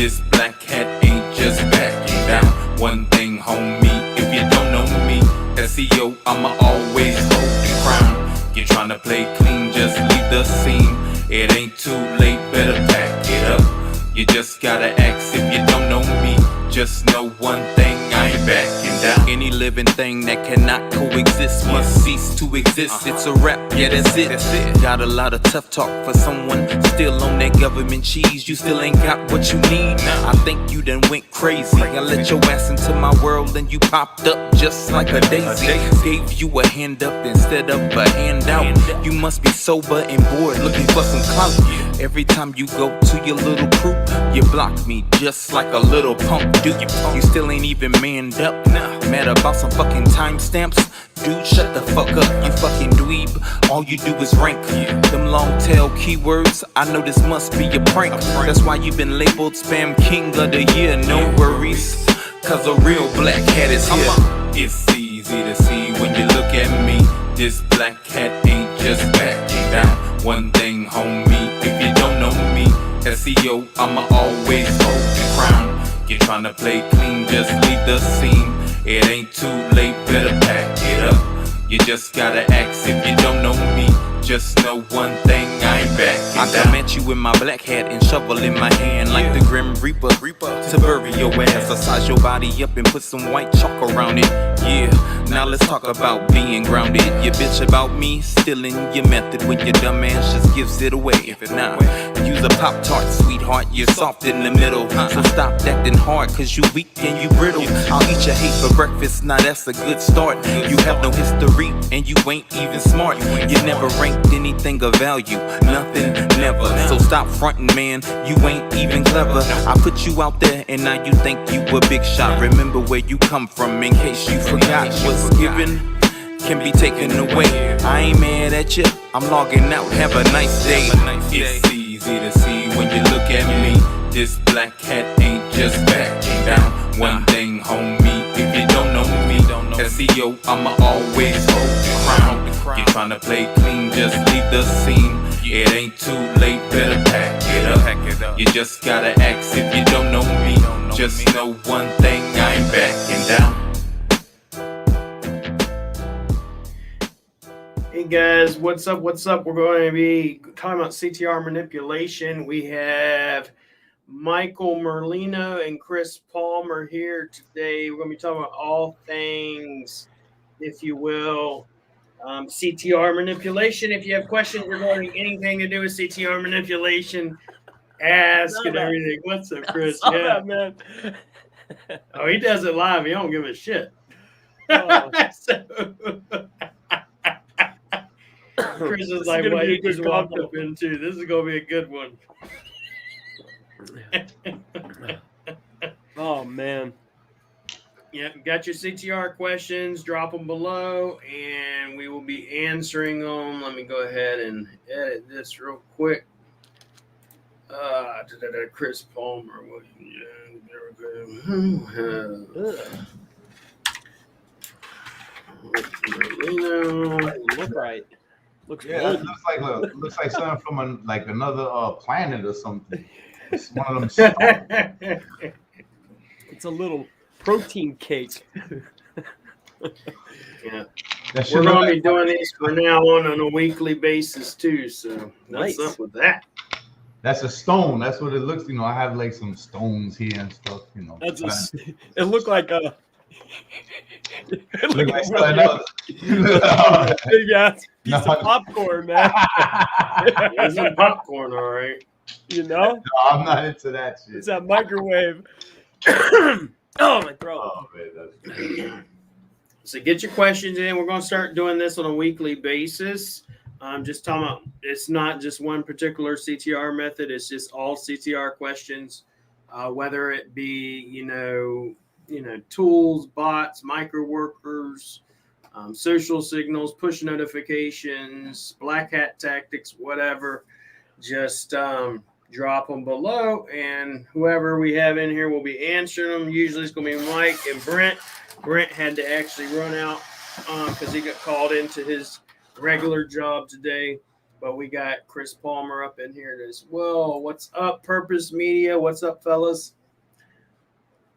This black hat ain't just backing down. One thing, homie, if you don't know me, SEO, I'ma always hold the crown. You're trying to play clean, just leave the scene. It ain't too late, better pack it up. You just gotta ask if you don't know me. Just know one thing, I ain't backing down. Any living thing that cannot coexist must cease to exist. It's a rap, yeah, that's it. Got a lot of tough talk for someone still on that government cheese. You still ain't got what you need. I think you done went crazy. I let your ass into my world and you popped up just like a daisy. Gave you a hand up instead of a handout. You must be sober and bored, looking for some clout. Every time you go to your little crew, you block me just like a little punk. Dude, you still ain't even manned up. Mad about some fucking timestamps. Dude, shut the fuck up, you fucking dweeb. All you do is rank them long tail keywords. I know this must be a prank. That's why you've been labeled Spam King of the Year. No worries, cause a real black hat is here. It's easy to see when you look at me. This black hat ain't just backing down. One thing, homie, if you don't know me, SEO, I'ma always hold the crown. You're trying to play clean, just leave the scene. It ain't too late, better pack it up. You just gotta ask if you don't know me. Just know one thing, I ain't backing down. I come at you with my black hat and shovel in my hand like the Grim Reaper to bury your ass. I size your body up and put some white chalk around it. Yeah, now let's talk about being grounded. You bitch about me, stealing your method when your dumb ass just gives it away. If it not, use a Pop-Tart, sweetheart, you're soft in the middle. So stop acting hard, cause you weak and you brittle. I'll eat your hate for breakfast, now that's a good start. You have no history and you ain't even smart. You never ranked anything of value, nothing, never. So stop fronting, man, you ain't even clever. I put you out there and now you think you a big shot. Remember where you come from in case you forgot. What's given can be taken away. I ain't mad at you, I'm logging out, have a nice day. It's easy to see when you look at me. This black hat ain't just backing down. One thing, homie, if you don't know me, SEO, I'ma always hold the crown. You're trying to play clean, just leave the scene. It ain't too late, better pack it up. You just gotta ask if you don't know me. Just know one thing, I ain't backing down. Hey guys, what's up? What's up? We're going to be talking about CTR manipulation. We have Michael Merlino and Chris Palmer here today. We're going to be talking about all things, if you will, CTR manipulation. If you have questions regarding anything to do with CTR manipulation, ask and everything. What's up, Chris? Yeah, man. Oh, he does it live. He don't give a shit. Oh. Chris is like, what he just walked up into. This is going to be a good one. Oh, man. Yeah, got your CTR questions. Drop them below, and we will be answering them. Let me go ahead and edit this real quick. Chris Palmer. Yeah, there we go. Look right. Looks yeah, it looks like something from another planet or something. It's one of them. It's a little protein cake. Yeah, we're going to be doing these from now on a weekly basis too. So what's up with that? That's a stone. That's what it looks. You know, I have like some stones here and stuff. You know, it looked like a. It looked like something else. Big ass piece of popcorn, man. It's some popcorn, all right. You know? No, I'm not into that shit. It's that microwave. Oh, my throat. Oh, man, that's good. So get your questions in. We're going to start doing this on a weekly basis. Just talking about, it's not just one particular CTR method. It's just all CTR questions, whether it be, you know, tools, bots, micro workers, social signals, push notifications, black hat tactics, whatever. Just drop them below, and whoever we have in here will be answering them. Usually it's going to be Mike and Brent. Brent had to actually run out because he got called into his regular job today. but we got Chris Palmer up in here as well. What's up, Purpose Media? What's up, fellas?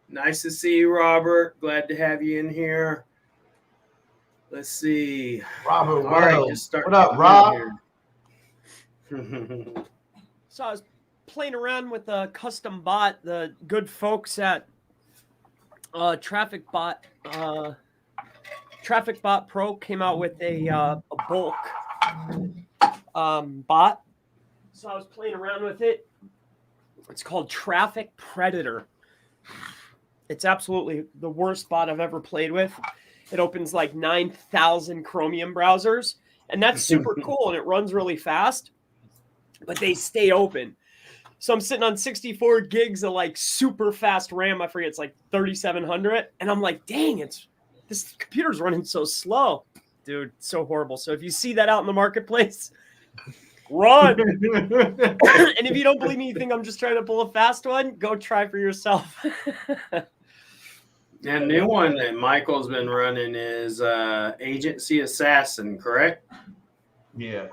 Nice to see you, Robert. Glad to have you in here. Let's see. Robert All right, Wells. just start. What up, Rob? So I was playing around with a custom bot. The good folks at Traffic Bot Pro came out with a bulk bot. So I was playing around with it. It's called Traffic Predator. It's absolutely the worst bot I've ever played with. It opens like 9,000 Chromium browsers, and that's super cool, and it runs really fast, but they stay open. So I'm sitting on 64 gigs of like super fast RAM. I forget, it's like 3,700. And I'm like, dang, this computer's running so slow. Dude, so horrible. So if you see that out in the marketplace, run. And if you don't believe me, you think I'm just trying to pull a fast one, go try for yourself. The new one that Michael's been running is Agency Assassin, correct? Yeah.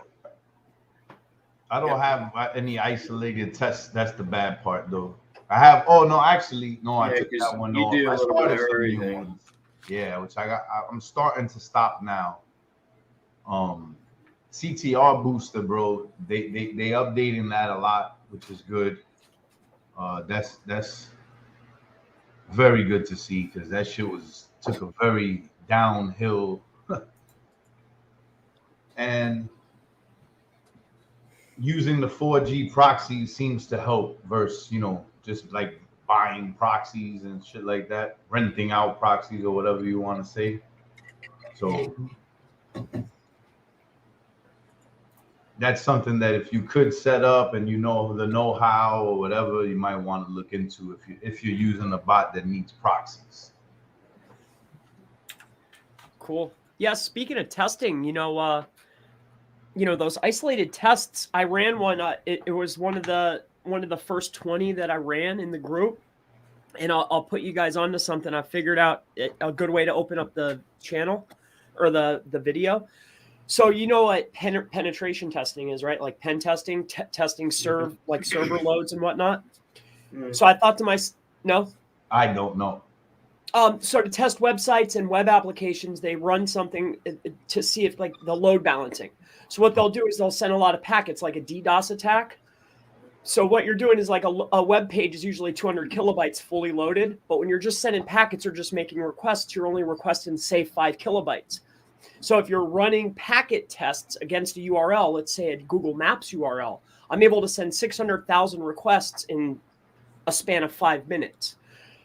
I don't have any isolated tests. That's the bad part, though. I have. Oh no, actually, no. I took that one off. Do a I little bit started of some new everything. ones. Yeah, which I got. I'm starting to stop now. CTR booster, bro. They updating that a lot, which is good. That's very good to see because that shit took a very downhill. And using the 4G proxy seems to help versus, just like buying proxies and shit like that, renting out proxies or whatever you want to say. So that's something that if you could set up and you know the know-how or whatever, you might want to look into if you're using a bot that needs proxies. Cool. Yeah, speaking of testing, those isolated tests, I ran one. It was one of the first 20 that I ran in the group, and I'll put you guys onto something. I figured out a good way to open up the channel or the video. So you know what penetration testing is, right? Like pen testing, testing server loads and whatnot. So I thought to myself, no, I don't know. So to test websites and web applications, they run something to see if like the load balancing. So what they'll do is they'll send a lot of packets, like a DDoS attack. So what you're doing is like a web page is usually 200 kilobytes fully loaded, but when you're just sending packets or just making requests, you're only requesting, say, 5 kilobytes. So if you're running packet tests against a URL, let's say a Google Maps URL, I'm able to send 600,000 requests in a span of 5 minutes.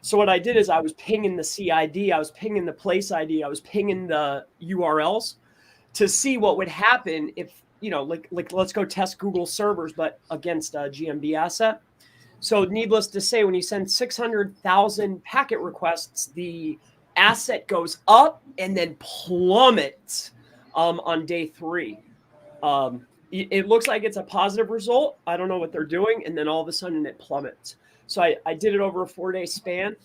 So what I did is I was pinging the CID, I was pinging the place ID, I was pinging the URLs to see what would happen if, like let's go test Google servers, but against a GMB asset. So needless to say, when you send 600,000 packet requests, the asset goes up and then plummets on day 3. It looks like it's a positive result. I don't know what they're doing. And then all of a sudden it plummets. So I did it over a 4-day span,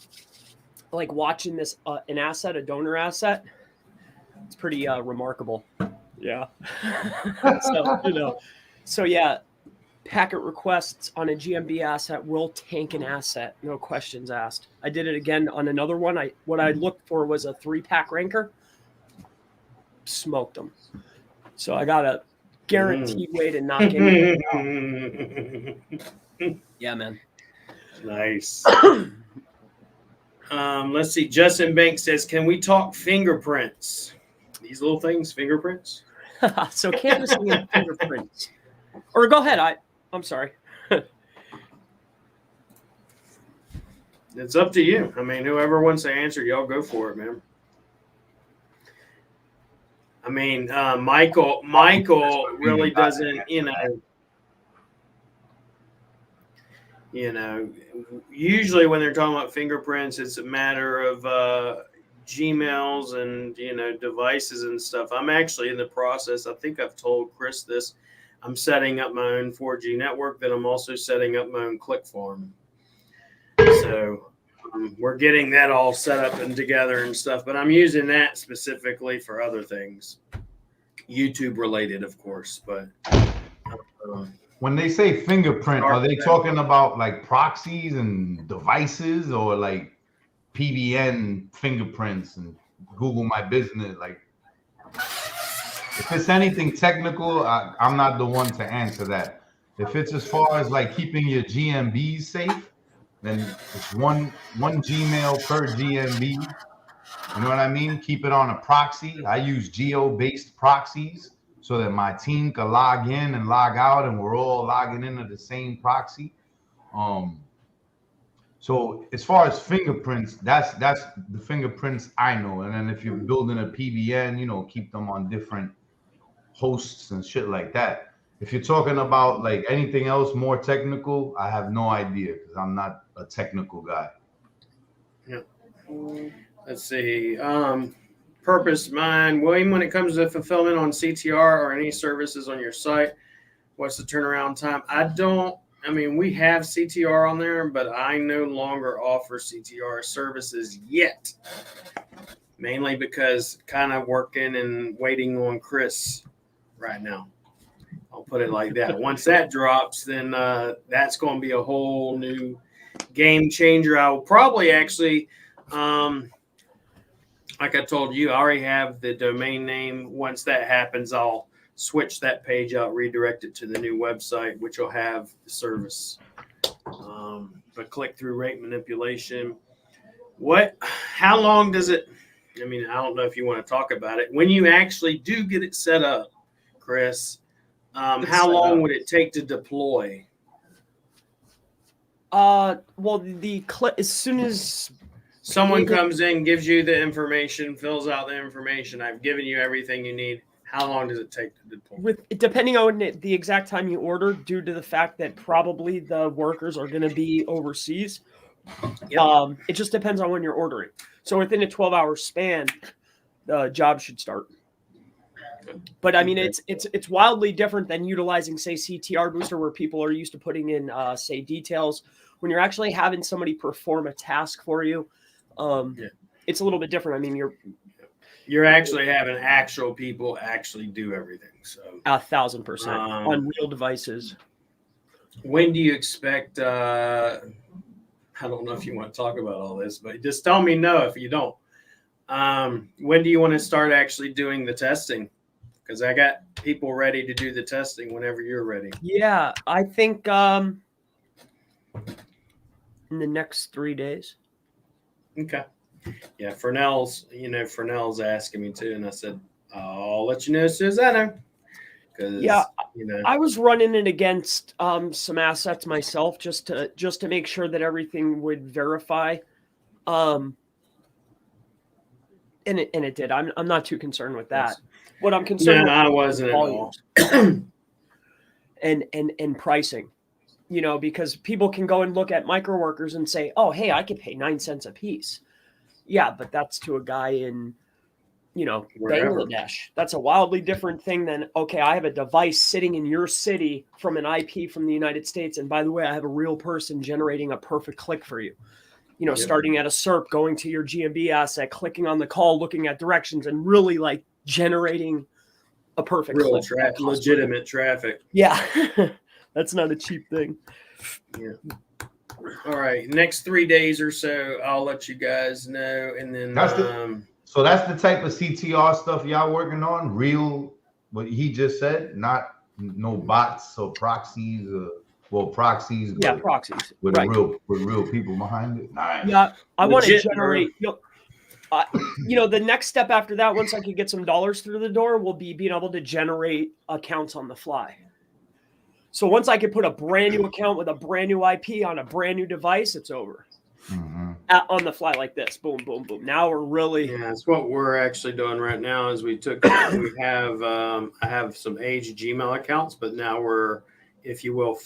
like watching this, an asset, a donor asset. It's pretty remarkable. Yeah. So yeah, packet requests on a GMB asset will tank an asset. No questions asked. I did it again on another one. What I looked for was a 3-pack ranker. Smoked them. So I got a guaranteed way to knock in. Yeah, man. Nice. Let's see. Justin Banks says, can we talk fingerprints? These little things, fingerprints? So canvassing and fingerprints. Or go ahead. I'm sorry. It's up to you. I mean, whoever wants to answer, y'all go for it, man. I mean, Michael really doesn't, usually when they're talking about fingerprints, it's a matter of Gmails and, devices and stuff. I'm actually in the process. I think I've told Chris this. I'm setting up my own 4G network, that I'm also setting up my own click farm. So we're getting that all set up and together and stuff, but I'm using that specifically for other things, YouTube related, of course. But When they say fingerprint, are they Start talking about like proxies and devices, or like PBN fingerprints and Google My Business? Like, if it's anything technical, I'm not the one to answer that. If it's as far as like keeping your GMBs safe, then it's one Gmail per GMB. You know what I mean? Keep it on a proxy. I use geo-based proxies so that my team can log in and log out, and we're all logging into the same proxy. So as far as fingerprints, that's the fingerprints I know. And then if you're building a PBN, you know, keep them on different hosts and shit like that. If you're talking about like anything else more technical, I have no idea because I'm not a technical guy. Yeah. Let's see. Purpose mine, William. When it comes to fulfillment on CTR or any services on your site, what's the turnaround time? I mean, we have CTR on there, but I no longer offer CTR services yet. Mainly because kind of working and waiting on Chris right now. I'll put it like that. Once that drops, then that's going to be a whole new game changer. I will probably actually, like I told you, I already have the domain name. Once that happens, I'll switch that page out, redirect it to the new website, which will have the service. But click-through rate manipulation. How long does it, I mean, I don't know if you want to talk about it. When you actually do get it set up, Chris, how long would it take to deploy? Well, as soon as someone comes in, gives you the information, fills out the information, I've given you everything you need. How long does it take to deploy? Depending on the exact time you order, due to the fact that probably the workers are going to be overseas. Yep. It just depends on when you're ordering. So within a 12-hour span, the job should start. But I mean, it's wildly different than utilizing, say, CTR Booster, where people are used to putting in, say, details. When you're actually having somebody perform a task for you, it's a little bit different. I mean, you're actually having actual people actually do everything. So 1,000% on real devices. When do you expect? I don't know if you want to talk about all this, but just tell me no if you don't. When do you want to start actually doing the testing? Because I got people ready to do the testing whenever you're ready. Yeah, I think in the next 3 days. Okay. Yeah, Fernell's asking me too, and I said, I'll let you know as soon as I know. Yeah, I was running it against some assets myself just to make sure that everything would verify. And it did. I'm not too concerned with that. What I'm concerned with, I wasn't at all. and pricing, because people can go and look at micro workers and say, oh, hey, I could pay 9 cents a piece. Yeah, but that's to a guy in, Bangladesh. That's a wildly different thing than, okay, I have a device sitting in your city from an IP from the United States. And by the way, I have a real person generating a perfect click for you. Starting at a SERP, going to your GMB asset, clicking on the call, looking at directions, and really like generating a perfect real click. Legitimate traffic. Yeah, that's not a cheap thing. Yeah. All right, next 3 days or so, I'll let you guys know, and then so that's the type of CTR stuff y'all working on. Real, what he just said, not no bots or proxies. Proxies. Yeah, proxies. With real people behind it. Nice. Yeah, I want to generate. The next step after that, once I could get some dollars through the door, will be being able to generate accounts on the fly. So once I could put a brand new account with a brand new IP on a brand new device, it's over. Mm-hmm. On the fly like this, boom, boom, boom. Now we're really. Yeah, that's what we're actually doing right now. Is I have some aged Gmail accounts, but now we're, if you will,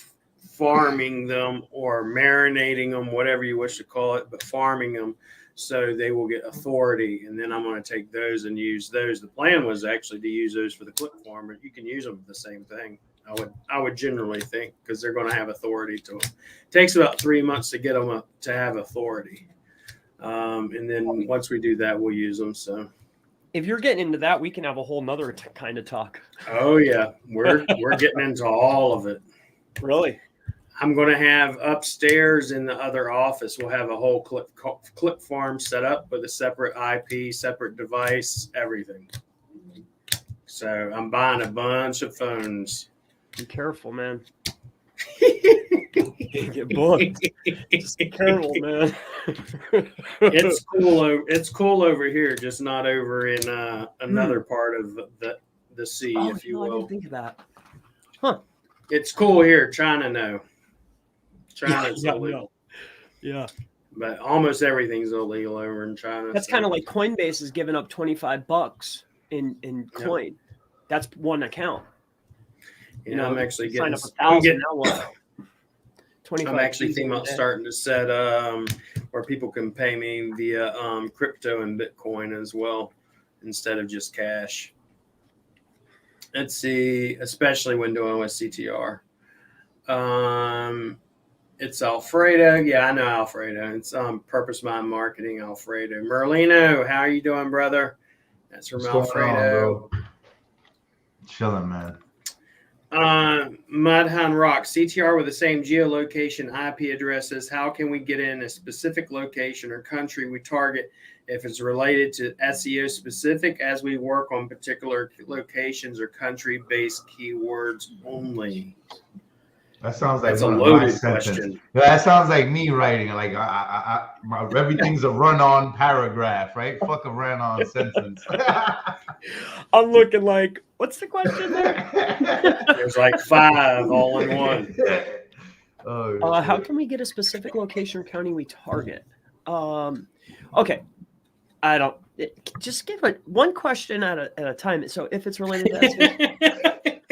farming them or marinating them, whatever you wish to call it, but farming them so they will get authority. And then I'm going to take those and use those. The plan was actually to use those for the click farm, but you can use them for the same thing. I would generally think, because they're going to have authority to them. It takes about 3 months to get them to have authority. And then once we do that, we'll use them. So if you're getting into that, we can have a whole nother kind of talk. Oh yeah, we're getting into all of it. Really? I'm going to have upstairs in the other office. We'll have a whole clip farm set up with a separate IP, separate device, everything. So I'm buying a bunch of phones. Be careful, man. Get booked. Just be careful, man. It's cool. It's cool over here, just not over in another part of the sea, if you I will. didn't think of that. Huh? It's cool here. China, no. China's Yeah, illegal. Yeah. But almost everything's illegal over in China. That's kind of like Coinbase is giving up $25 in coin. Yep. That's one account. You know, I'm actually getting. I'm actually thinking about starting to set where people can pay me via crypto and Bitcoin as well instead of just cash. Let's see, especially when doing with CTR. It's Alfredo. Yeah, I know Alfredo. It's Purpose Mind Marketing, Alfredo. Merlino, how are you doing, brother? That's from Alfredo. Chilling, man. Mudhound Rock, CTR with the same geolocation IP addresses. How can we get in a specific location or country we target if it's related to SEO specific as we work on particular locations or country-based keywords only? That sounds like that's a loaded question. Yeah, that sounds like me writing. Like everything's a run-on paragraph, right? Fuck a run-on sentence. I'm looking like, what's the question there? There's like 5 all in one. How can we get a specific location or county we target? Okay, I don't. Just give it one question at a time. So if it's related to SEO.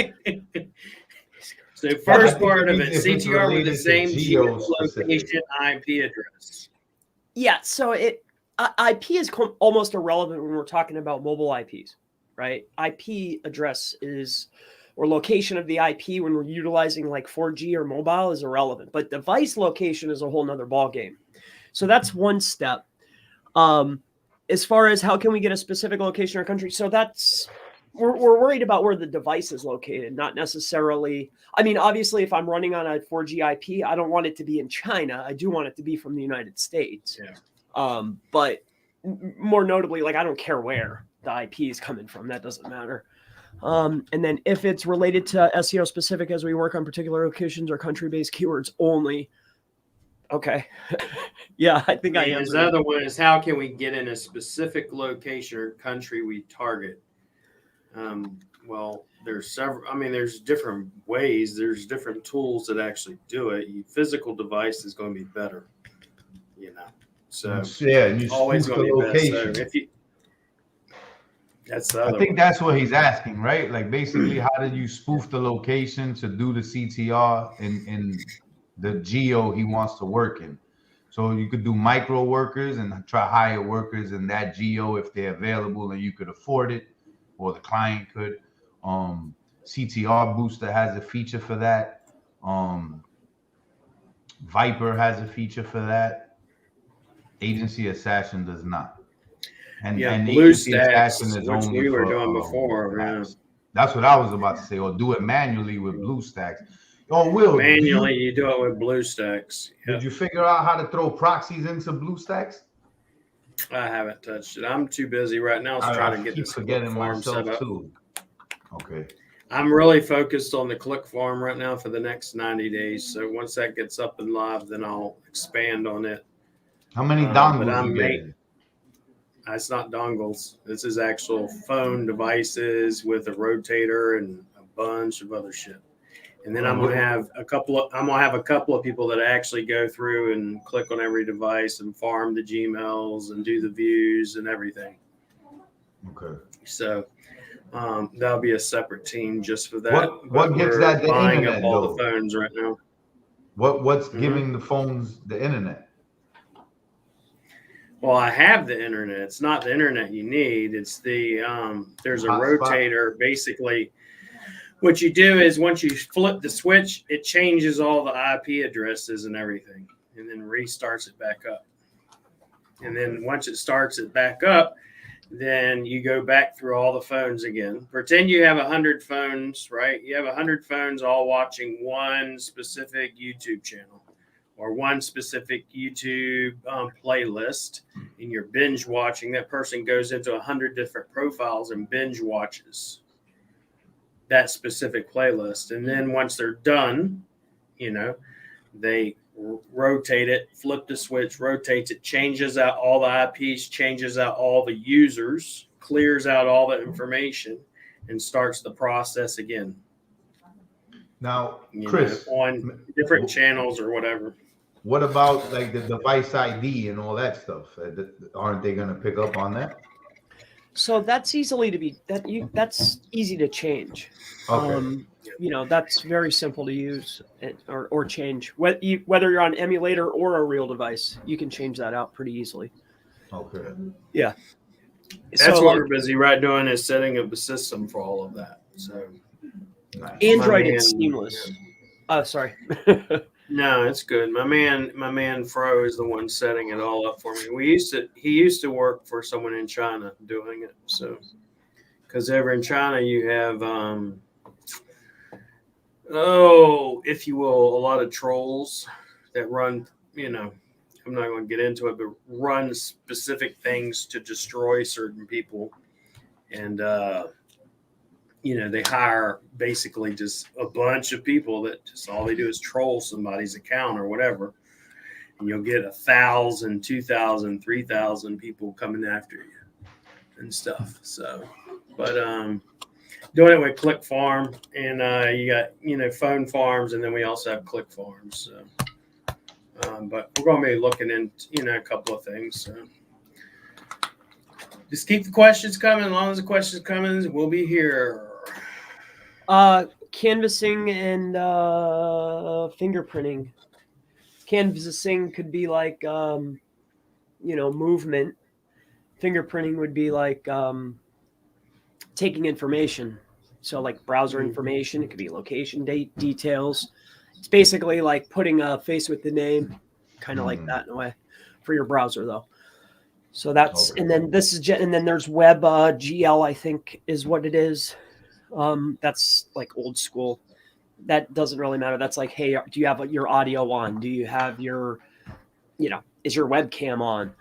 So first part of it, CTR with the same geolocation IP address. Yeah, so IP is almost irrelevant when we're talking about mobile IPs, right? IP address or location of the IP when we're utilizing like 4G or mobile is irrelevant, but device location is a whole nother ball game. So that's one step. As far as how can we get a specific location or country, so that's we're worried about where the device is located, not necessarily. I mean, obviously, if I'm running on a 4G IP, I don't want it to be in China. I do want it to be from the United States. Yeah. But more notably, like I don't care where the IP is coming from. That doesn't matter. And then if it's related to SEO specific as we work on particular locations or country-based keywords only. Okay. Yeah, I think I am. His other one is how can we get in a specific location or country we target? Well, there's several. I mean, there's different ways. There's different tools that actually do it. Your physical device is going to be better, you know. So yeah, and you always going to be location. Best. So if you, that's the other I think one. that's what he's asking, right? Like basically, how did you spoof the location to do the CTR in the geo he wants to work in? So you could do micro workers and try hire workers in that geo if they're available and you could afford it, or the client could. CTR Booster has a feature for that. Viper has a feature for that. Agency Assassin does not. And BlueStacks, which we were doing before. Yeah. That's what I was about to say. Or do it manually with BlueStacks. Oh, Will. Manually, you do it with BlueStacks. Did you figure out how to throw proxies into BlueStacks? I haven't touched it. I'm too busy right now trying to get this forgetting farm set up. Too. Okay. I'm really focused on the click farm right now for the next 90 days. So once that gets up and live, then I'll expand on it. How many dongles you getting? It's not dongles. This is actual phone devices with a rotator and a bunch of other shit. And then I'm gonna have a couple of people that actually go through and click on every device and farm the Gmails and do the views and everything. Okay. So that'll be a separate team just for that. What gets that the buying internet, up all though? the phones right now. What's giving the phones the internet? Well, I have the internet. It's not the internet you need. It's the there's a rotator. Basically, what you do is once you flip the switch, it changes all the IP addresses and everything, and then restarts it back up. And then once it starts it back up, then you go back through all the phones again. Pretend you have 100 phones, right? You have 100 phones all watching one specific YouTube channel or one specific YouTube playlist, and you're binge watching. That person goes into 100 different profiles and binge watches that specific playlist. And then once they're done, they rotate it, flip the switch, rotates it, changes out all the IPs, changes out all the users, clears out all the information, and starts the process again. Now, Chris, on different channels or whatever. What about like the device ID and all that stuff? Aren't they going to pick up on that? So that's that's easy to change. Okay. That's very simple to use or change. Whether you're on emulator or a real device, you can change that out pretty easily. Okay. Yeah. That's what we're busy doing is setting up a system for all of that. So Android is seamless. Oh, sorry. No, it's good. My man Fro is the one setting it all up for me. He used to work for someone in China doing it. So because over in China you have if you will, a lot of trolls that run, I'm not going to get into it, but run specific things to destroy certain people. And, they hire basically just a bunch of people that just all they do is troll somebody's account or whatever. And you'll get 1,000, 2,000, 3,000 people coming after you and stuff. So, but, doing it with Click Farm, and you got phone farms, and then we also have Click Farms. So, but we're going to be looking into a couple of things. So. Just keep the questions coming. As long as the questions coming, we'll be here. Canvassing and fingerprinting. Canvassing could be like movement. Fingerprinting would be like taking information. So like browser information, it could be location details. It's basically like putting a face with the name, kind of like that in a way for your browser though. So that's, and then there's web GL, I think is what it is. That's like old school. That doesn't really matter. That's like, hey, do you have your audio on? Do you have your, is your webcam on?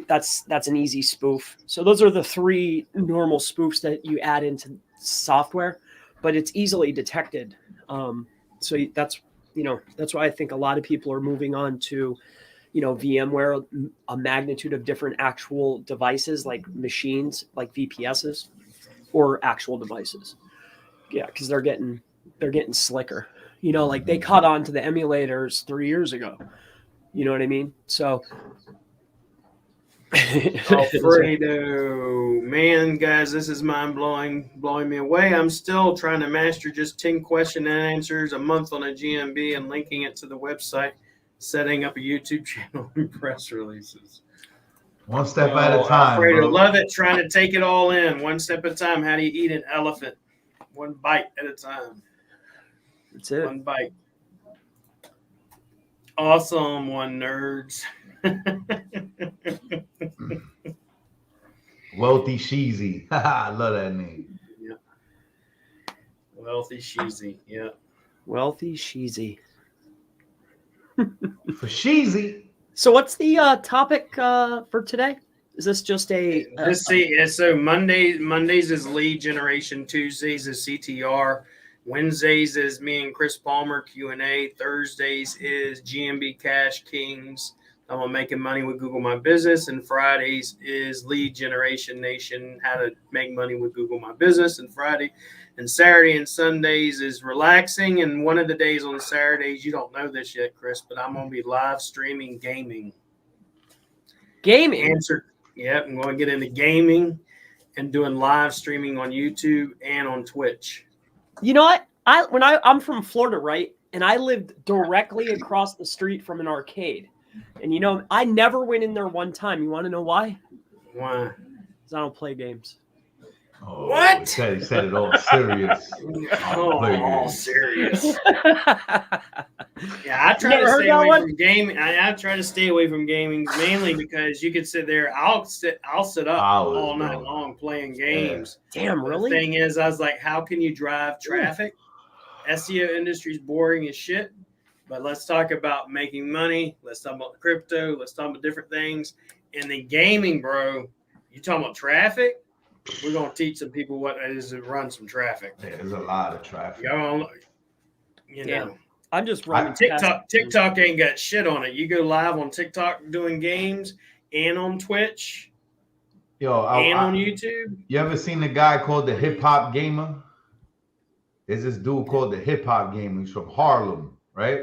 That's an easy spoof. So those are the three normal spoofs that you add into software, but it's easily detected. So that's why I think a lot of people are moving on to, VMware, a magnitude of different actual devices like machines, like VPSs, or actual devices. Yeah, because they're getting slicker. Like they caught on to the emulators 3 years ago. You know what I mean? So Alfredo, man, guys, this is blowing me away. I'm still trying to master just 10 question and answers a month on a GMB and linking it to the website, setting up a YouTube channel and press releases. One step at a time. Alfredo, bro. love it. Trying to take it all in one step at a time. How do you eat an elephant? One bite at a time. That's it. One bite. Awesome one, nerds. Wealthy Sheezy. I love that name. Yeah. Wealthy Sheezy. Yeah. Wealthy Sheezy. For Sheezy. So what's the topic for today? Is this just Let's see. So Mondays is lead generation. Tuesdays is CTR. Wednesdays is me and Chris Palmer Q&A. Thursdays is GMB Cash Kings. I'm making money with Google My Business. And Fridays is Lead Generation Nation, how to make money with Google My Business. And Friday and Saturday and Sundays is relaxing. And one of the days on Saturdays, you don't know this yet, Chris, but I'm going to be live streaming gaming. Gaming? Yep, I'm going to get into gaming and doing live streaming on YouTube and on Twitch. You know what? I'm from Florida, right? And I lived directly across the street from an arcade. And I never went in there one time. You want to know why? Why? Because I don't play games. Oh, What? He said it all serious. Oh, all serious. Yeah, I try never to heard stay that away one? from gaming. I try to stay away from gaming mainly because you could sit there. I'll sit up Hours, all night bro. long playing Yeah. games. Damn, But really? the thing is, I was like, how can you drive traffic? SEO industry is boring as shit. But let's talk about making money. Let's talk about crypto. Let's talk about different things. And then gaming, bro. You talking about traffic? We're gonna teach some people what it is to run some traffic. Yeah, there's a lot of traffic. Y'all, you Damn. know. I'm just running TikTok ain't got shit on it. You go live on TikTok doing games and on Twitch Yo, on YouTube. You ever seen the guy called the Hip Hop Gamer? There's this dude called the Hip Hop Gamer. He's from Harlem, right?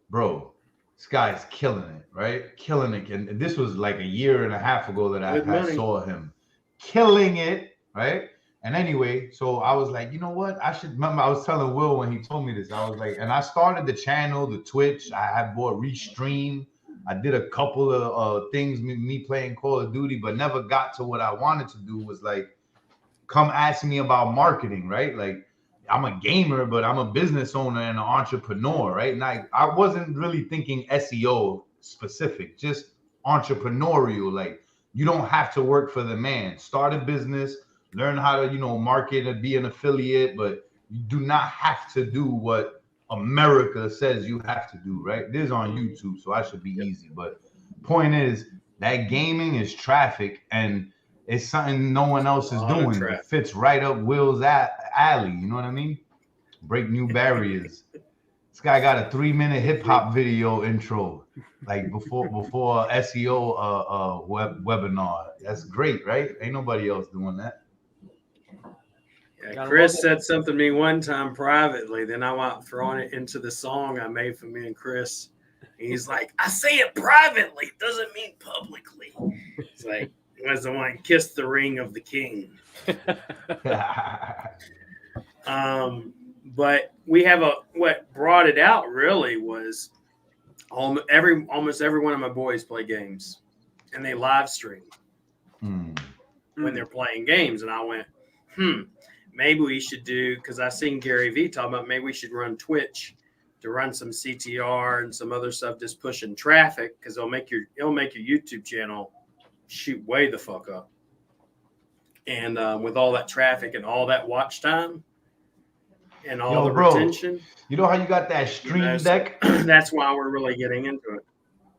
Bro, this guy's killing it, right? Killing it. And this was like a year and a half ago that I saw him killing it, right? And anyway, so I was like, you know what? I was telling Will when he told me this, I was like, and I started the channel, the Twitch. I had bought Restream. I did a couple of things, me playing Call of Duty, but never got to what I wanted to do was like, come ask me about marketing, right? Like, I'm a gamer, but I'm a business owner and an entrepreneur, right? And I wasn't really thinking SEO specific, just entrepreneurial. Like, you don't have to work for the man. Start a business, learn how to, market and be an affiliate, but you do not have to do what America says you have to do, right? This is on YouTube, so I should be easy. But point is that gaming is traffic, and it's something no one else is doing. It fits right up Will's alley. You know what I mean? Break new barriers. This guy got a 3-minute hip hop video intro, like before SEO webinar. That's great, right? Ain't nobody else doing that. Yeah, Chris said something to me one time privately. Then I went throwing it into the song I made for me and Chris. And he's like, I say it privately, doesn't mean publicly. It's like, was the one kissed the ring of the king. But we have what brought it out really was almost every one of my boys play games, and they live stream when they're playing games. And I went, maybe we should do, because I seen Gary Vee talk about maybe we should run Twitch to run some CTR and some other stuff, just pushing traffic, because it'll make your YouTube channel shoot way the fuck up. And with all that traffic and all that watch time and all retention. You know how you got that stream deck? That's why we're really getting into it.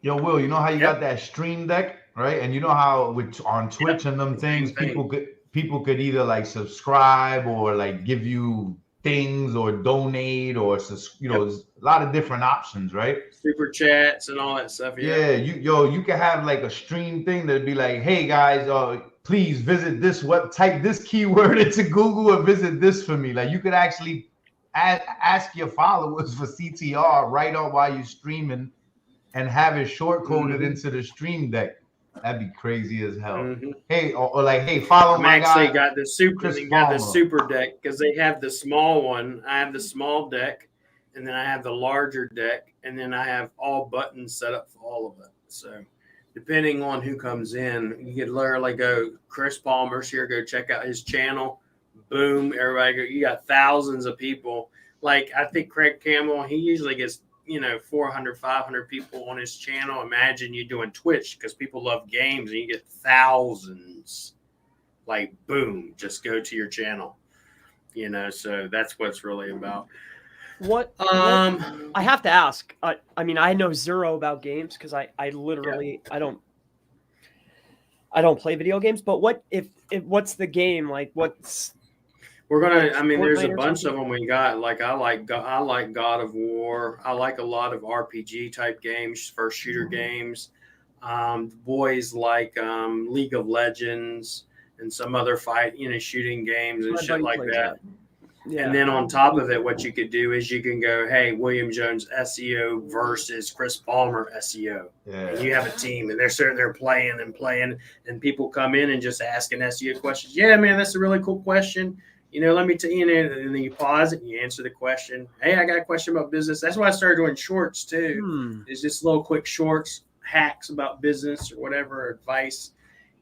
Yo, Will, you know how you got that stream deck, right? And you know how on Twitch and them things, people could either like subscribe or like give you things or donate or there's a lot of different options, right? Super chats and all that stuff. Yeah, you can have like a stream thing that'd be like, hey guys, please visit this type this keyword into Google or visit this for me. Like, you could actually ask your followers for CTR right on while you're streaming and have it short coded into the stream deck. That'd be crazy as hell. Hey, or like, hey, follow my guy. Actually got the super deck, because they have the small one. I have the small deck, and then I have the larger deck, and then I have all buttons set up for all of it. So depending on who comes in, you could literally go, Chris Palmer's here, go check out his channel. Boom, everybody go. You got thousands of people. Like, I think Craig Campbell, he usually gets 400, 500 people on his channel. Imagine you doing Twitch, because people love games, and you get thousands. Like, boom, just go to your channel. So that's what it's really about. What I have to ask. I mean, I know zero about games, because I literally I don't play video games. But what's the game like? We're gonna. I mean, there's a bunch of them we got. Like, I like God of War. I like a lot of RPG type games, first shooter games. Boys like League of Legends and some other shooting games and shit like that. Yeah. And then on top of it, what you could do is you can go, hey, William Jones SEO versus Chris Palmer SEO. Yeah. And you have a team, and they're sitting there playing, and people come in and just asking SEO questions. Yeah, man, that's a really cool question. Let me tell you, and then you pause it and you answer the question. Hey, I got a question about business. That's why I started doing shorts too. It's just little quick shorts, hacks about business or whatever, advice.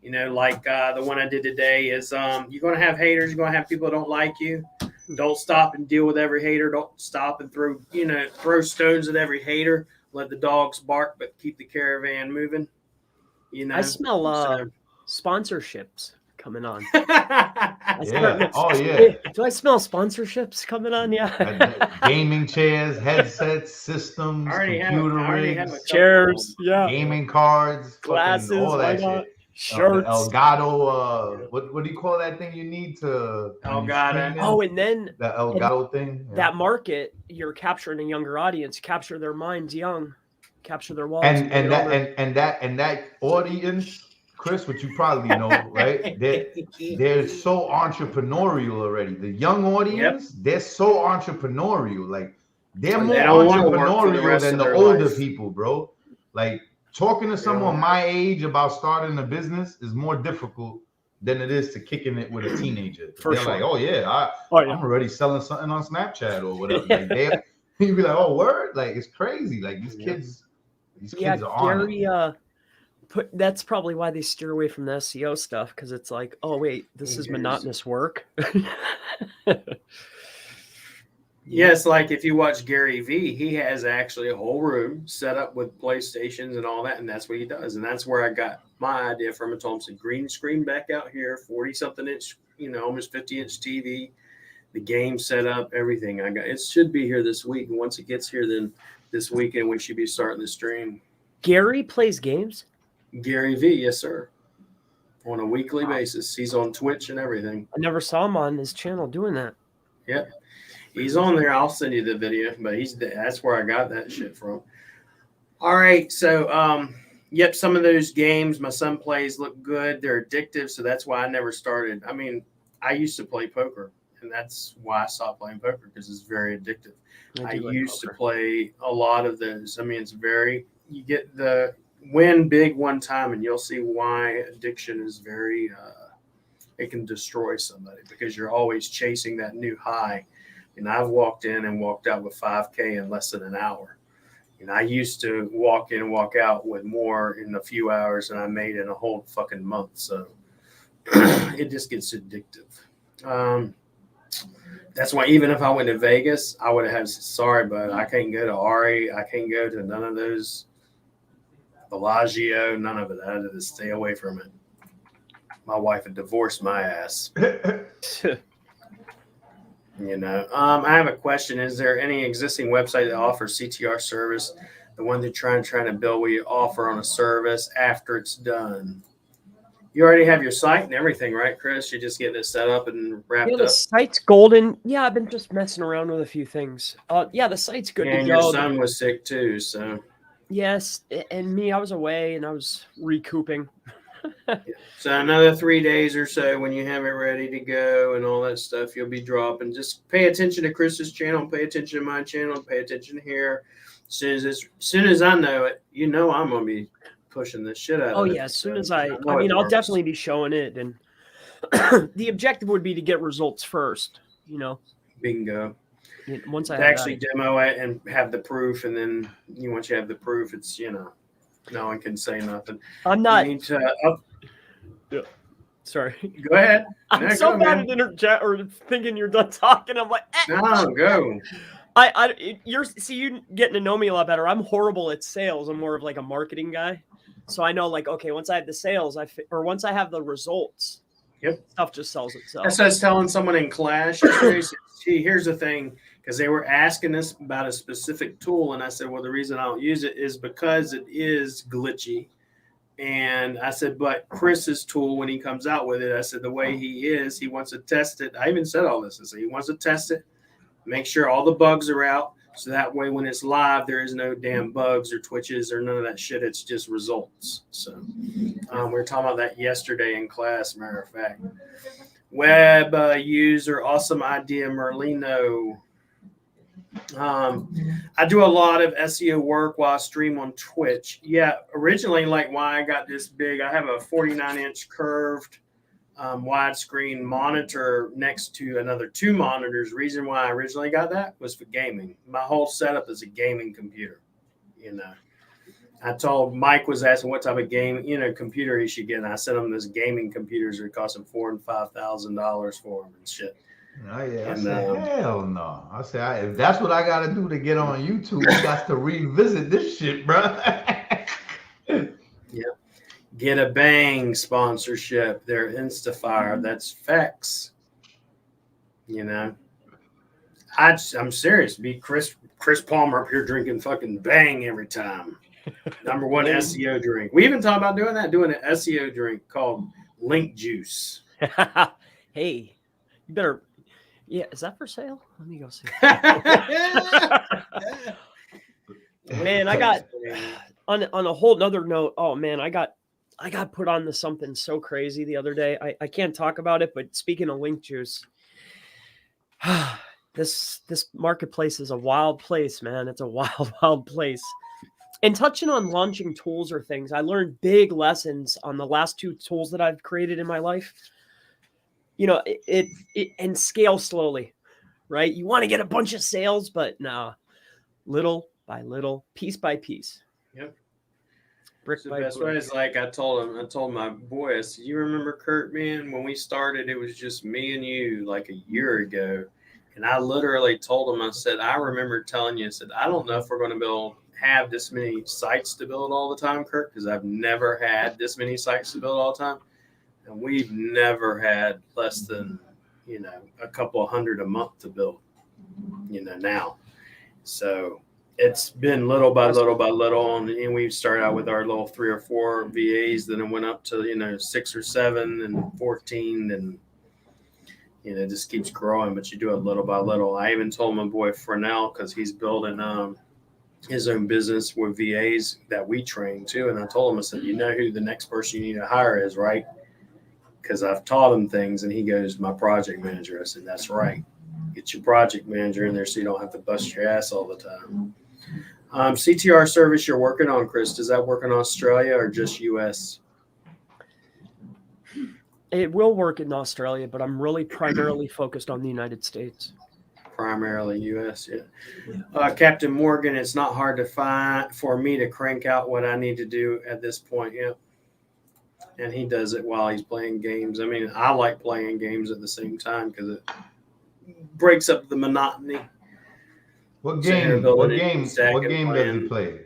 Like the one I did today is you're going to have haters. You're going to have people that don't like you. Don't stop and deal with every hater. Don't stop and throw stones at every hater. Let the dogs bark, but keep the caravan moving. I smell sponsorships coming on. Yeah. Oh yeah. Do I smell sponsorships coming on? Yeah. Gaming chairs, headsets, systems, computer rigs, chairs, yeah, gaming cards, glasses, all that shit. Shirts. Elgato, what do you call that thing you need to Elgato? Oh, and then the Elgato thing. Yeah. That market, you're capturing a younger audience, capture their minds young, capture their wallets. And that audience, Chris, what you probably know, right? They're so entrepreneurial already. The young audience, they're so entrepreneurial. Like they're more entrepreneurial than the older people, bro. Like talking to someone my age about starting a business is more difficult than it is to kicking it with a teenager. They're like, oh yeah, I'm already selling something on Snapchat or whatever. Like you'd be like, oh word, like it's crazy. Like these kids are on it. That's probably why they steer away from the SEO stuff, because it's like, oh wait, this is monotonous work. Yes, like if you watch Gary Vee, he has actually a whole room set up with PlayStations and all that, and that's what he does. And that's where I got my idea from. I told him, some green screen back out here, 40-something inch, almost 50-inch TV, the game set up, everything. It should be here this week. And once it gets here, then this weekend we should be starting the stream. Gary plays games? Gary Vee, yes, sir. On a weekly basis. He's on Twitch and everything. I never saw him on his channel doing that. Yep. He's on there. I'll send you the video, but that's where I got that shit from. All right. So, some of those games my son plays look good. They're addictive. So that's why I never started. I mean, I used to play poker, and that's why I stopped playing poker, because it's very addictive. I used to play a lot of those. I mean, you get the win big one time, and you'll see why addiction is very, it can destroy somebody, because you're always chasing that new high. And I've walked in and walked out with 5K in less than an hour. And I used to walk in and walk out with more in a few hours than I made in a whole fucking month. So it just gets addictive. That's why even if I went to Vegas, I would have had, sorry, but I can't go to Ari. I can't go to none of those, Bellagio, none of it. I had to stay away from it. My wife had divorced my ass. I have a question. Is there any existing website that offers CTR service, the one they're trying to build, where you offer on a service after it's done? You already have your site and everything, right, Chris? You're just getting it set up and wrapped up. The site's golden. Yeah, I've been just messing around with a few things. The site's good to go. And your son was sick too, so. Yes, and me, I was away and I was recouping. So another 3 days or so, when you have it ready to go and all that stuff, you'll be dropping. Just pay attention to Chris's channel, pay attention to my channel, pay attention here. As soon as I know it, I'm gonna be pushing this shit out of it. Oh yeah, as soon as I'll definitely be showing it, and the objective would be to get results first. Bingo. Once I actually demo it and have the proof, and then once you have the proof, it's no one can say nothing. I'm not. Sorry. Go ahead. I'm so bad at interject or thinking you're done talking. I'm like, no, go. You getting to know me a lot better. I'm horrible at sales. I'm more of like a marketing guy. So I know, like, okay, once I have the sales, once I have the results, stuff just sells itself. That's what I was telling someone in class. Here's the thing, because they were asking us about a specific tool, and I said, well, the reason I don't use it is because it is glitchy. And I said, but Chris's tool, when he comes out with it, I said, the way he wants to test it. I even said all this. I said, he wants to test it, make sure all the bugs are out. So that way, when it's live, there is no damn bugs or twitches or none of that shit. It's just results. So we were talking about that yesterday in class, matter of fact. Web user, awesome idea, Merlino. I do a lot of SEO work while I stream on Twitch. Yeah, originally, like why I got this big, I have a 49-inch curved widescreen monitor next to another 2 monitors. Reason why I originally got that was for gaming. My whole setup is a gaming computer. I told Mike was asking what type of game, computer he should get. And I sent him this gaming computers that cost him $4,000 and $5,000 for them and shit. Oh yeah, I And said hell no. I said if that's what I got to do to get on YouTube, we got to revisit this shit, bro. yeah, Get a Bang sponsorship. They're Instafire. That's facts. You know, I'm serious. Be Chris Palmer up here drinking fucking Bang every time. Number one SEO drink. We even talked about doing an SEO drink called Link Juice. Hey, you better. Yeah, is that for sale? Let me go see. Man, I got on a whole nother note. Oh man, I got put on to something so crazy the other day. I can't talk about it, but speaking of Link Juice, this marketplace is a wild place, man. It's a wild place. And touching on launching tools or things, I learned big lessons on the last 2 tools that I've created in my life. You know, it and scale slowly, right? You want to get a bunch of sales, but no, little by little, piece by piece. Yep. Brick The by best brick. way is like I told my boy, I said, you remember Kurt, man, when we started, it was just me and you like a year ago. And I literally told him, I said, I remember telling you, I said, I don't know if we're going to have this many sites to build all the time, Kurt, because I've never had this many sites to build all the time. And we've never had less than, a couple hundred a month to build, now. So it's been little by little by little. And we started out with our little 3 or 4 VAs. Then it went up to, 6 or 7 and 14. And, it just keeps growing, but you do it little by little. I even told my boy Fresnel, because he's building his own business with VAs that we train too. And I told him, I said, you know who the next person you need to hire is, right? Because I've taught him things. And he goes, my project manager. I said, that's right. Get your project manager in there so you don't have to bust your ass all the time. CTR service you're working on, Chris, does that work in Australia or just US? It will work in Australia, but I'm really primarily focused on the United States. Primarily US, yeah. Captain Morgan, it's not hard to find for me to crank out what I need to do at this point. Yeah. And he does it while he's playing games. I mean, I like playing games at the same time because it breaks up the monotony. What game does he play?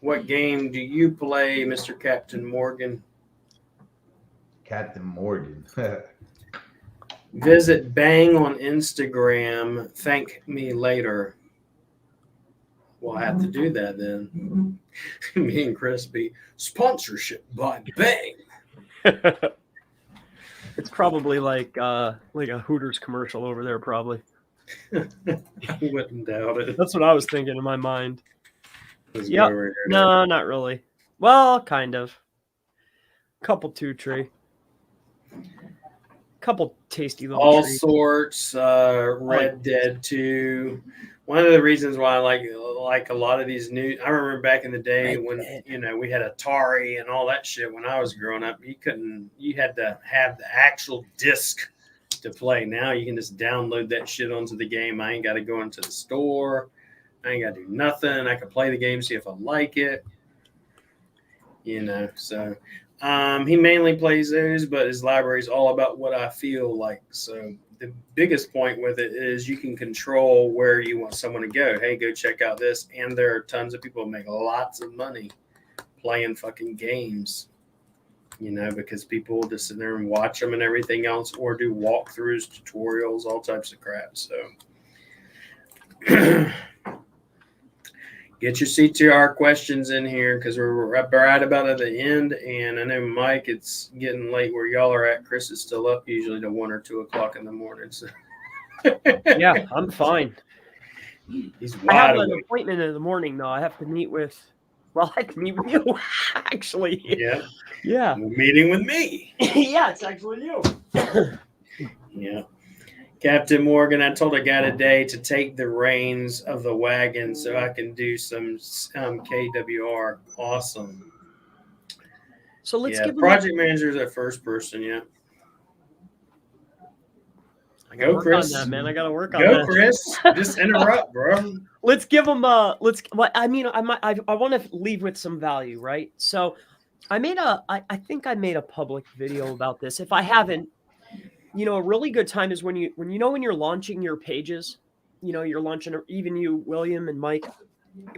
What game do you play, Mr. Captain Morgan? Captain Morgan. Visit Bang on Instagram. Thank me later. We'll have to do that then. Me and Chris be sponsorship by Bang. It's probably like a Hooters commercial over there, probably. I wouldn't doubt it. That's what I was thinking in my mind. Yep. No, not really. Well, kind of. Couple 2 tree. Couple tasty little all treats. Sorts, Red Dead 2. One of the reasons why I like a lot of these new, I remember back in the day when we had Atari and all that shit when I was growing up. You had to have the actual disc to play. Now you can just download that shit onto the game. I ain't got to go into the store. I ain't got to do nothing. I can play the game, see if I like it. So he mainly plays those, but his library is all about what I feel like. So the biggest point with it is you can control where you want someone to go. Hey, go check out this. And there are tons of people who make lots of money playing fucking games, because people will just sit there and watch them and everything else, or do walkthroughs, tutorials, all types of crap. So get your CTR questions in here because we're right about at the end. And I know, Mike, it's getting late where y'all are at. Chris is still up usually to 1 or 2 o'clock in the morning. So. Yeah, I'm fine. He's I have wide an awake. appointment in the morning, though. I have to meet with, I can meet with you, actually. Yeah. Yeah. Meeting with me. Yeah, it's actually you. Yeah. Captain Morgan, I told a guy today to take the reins of the wagon so I can do some KWR. Awesome. So let's give project manager is that first person. Yeah. Go, Chris. On that, man. I got to work on that. Go, Chris. Just interrupt, bro. Let's give them I want to leave with some value, right? So I think I made a public video about this. If I haven't, a really good time is when you're launching your pages, you're launching, even you, William and Mike,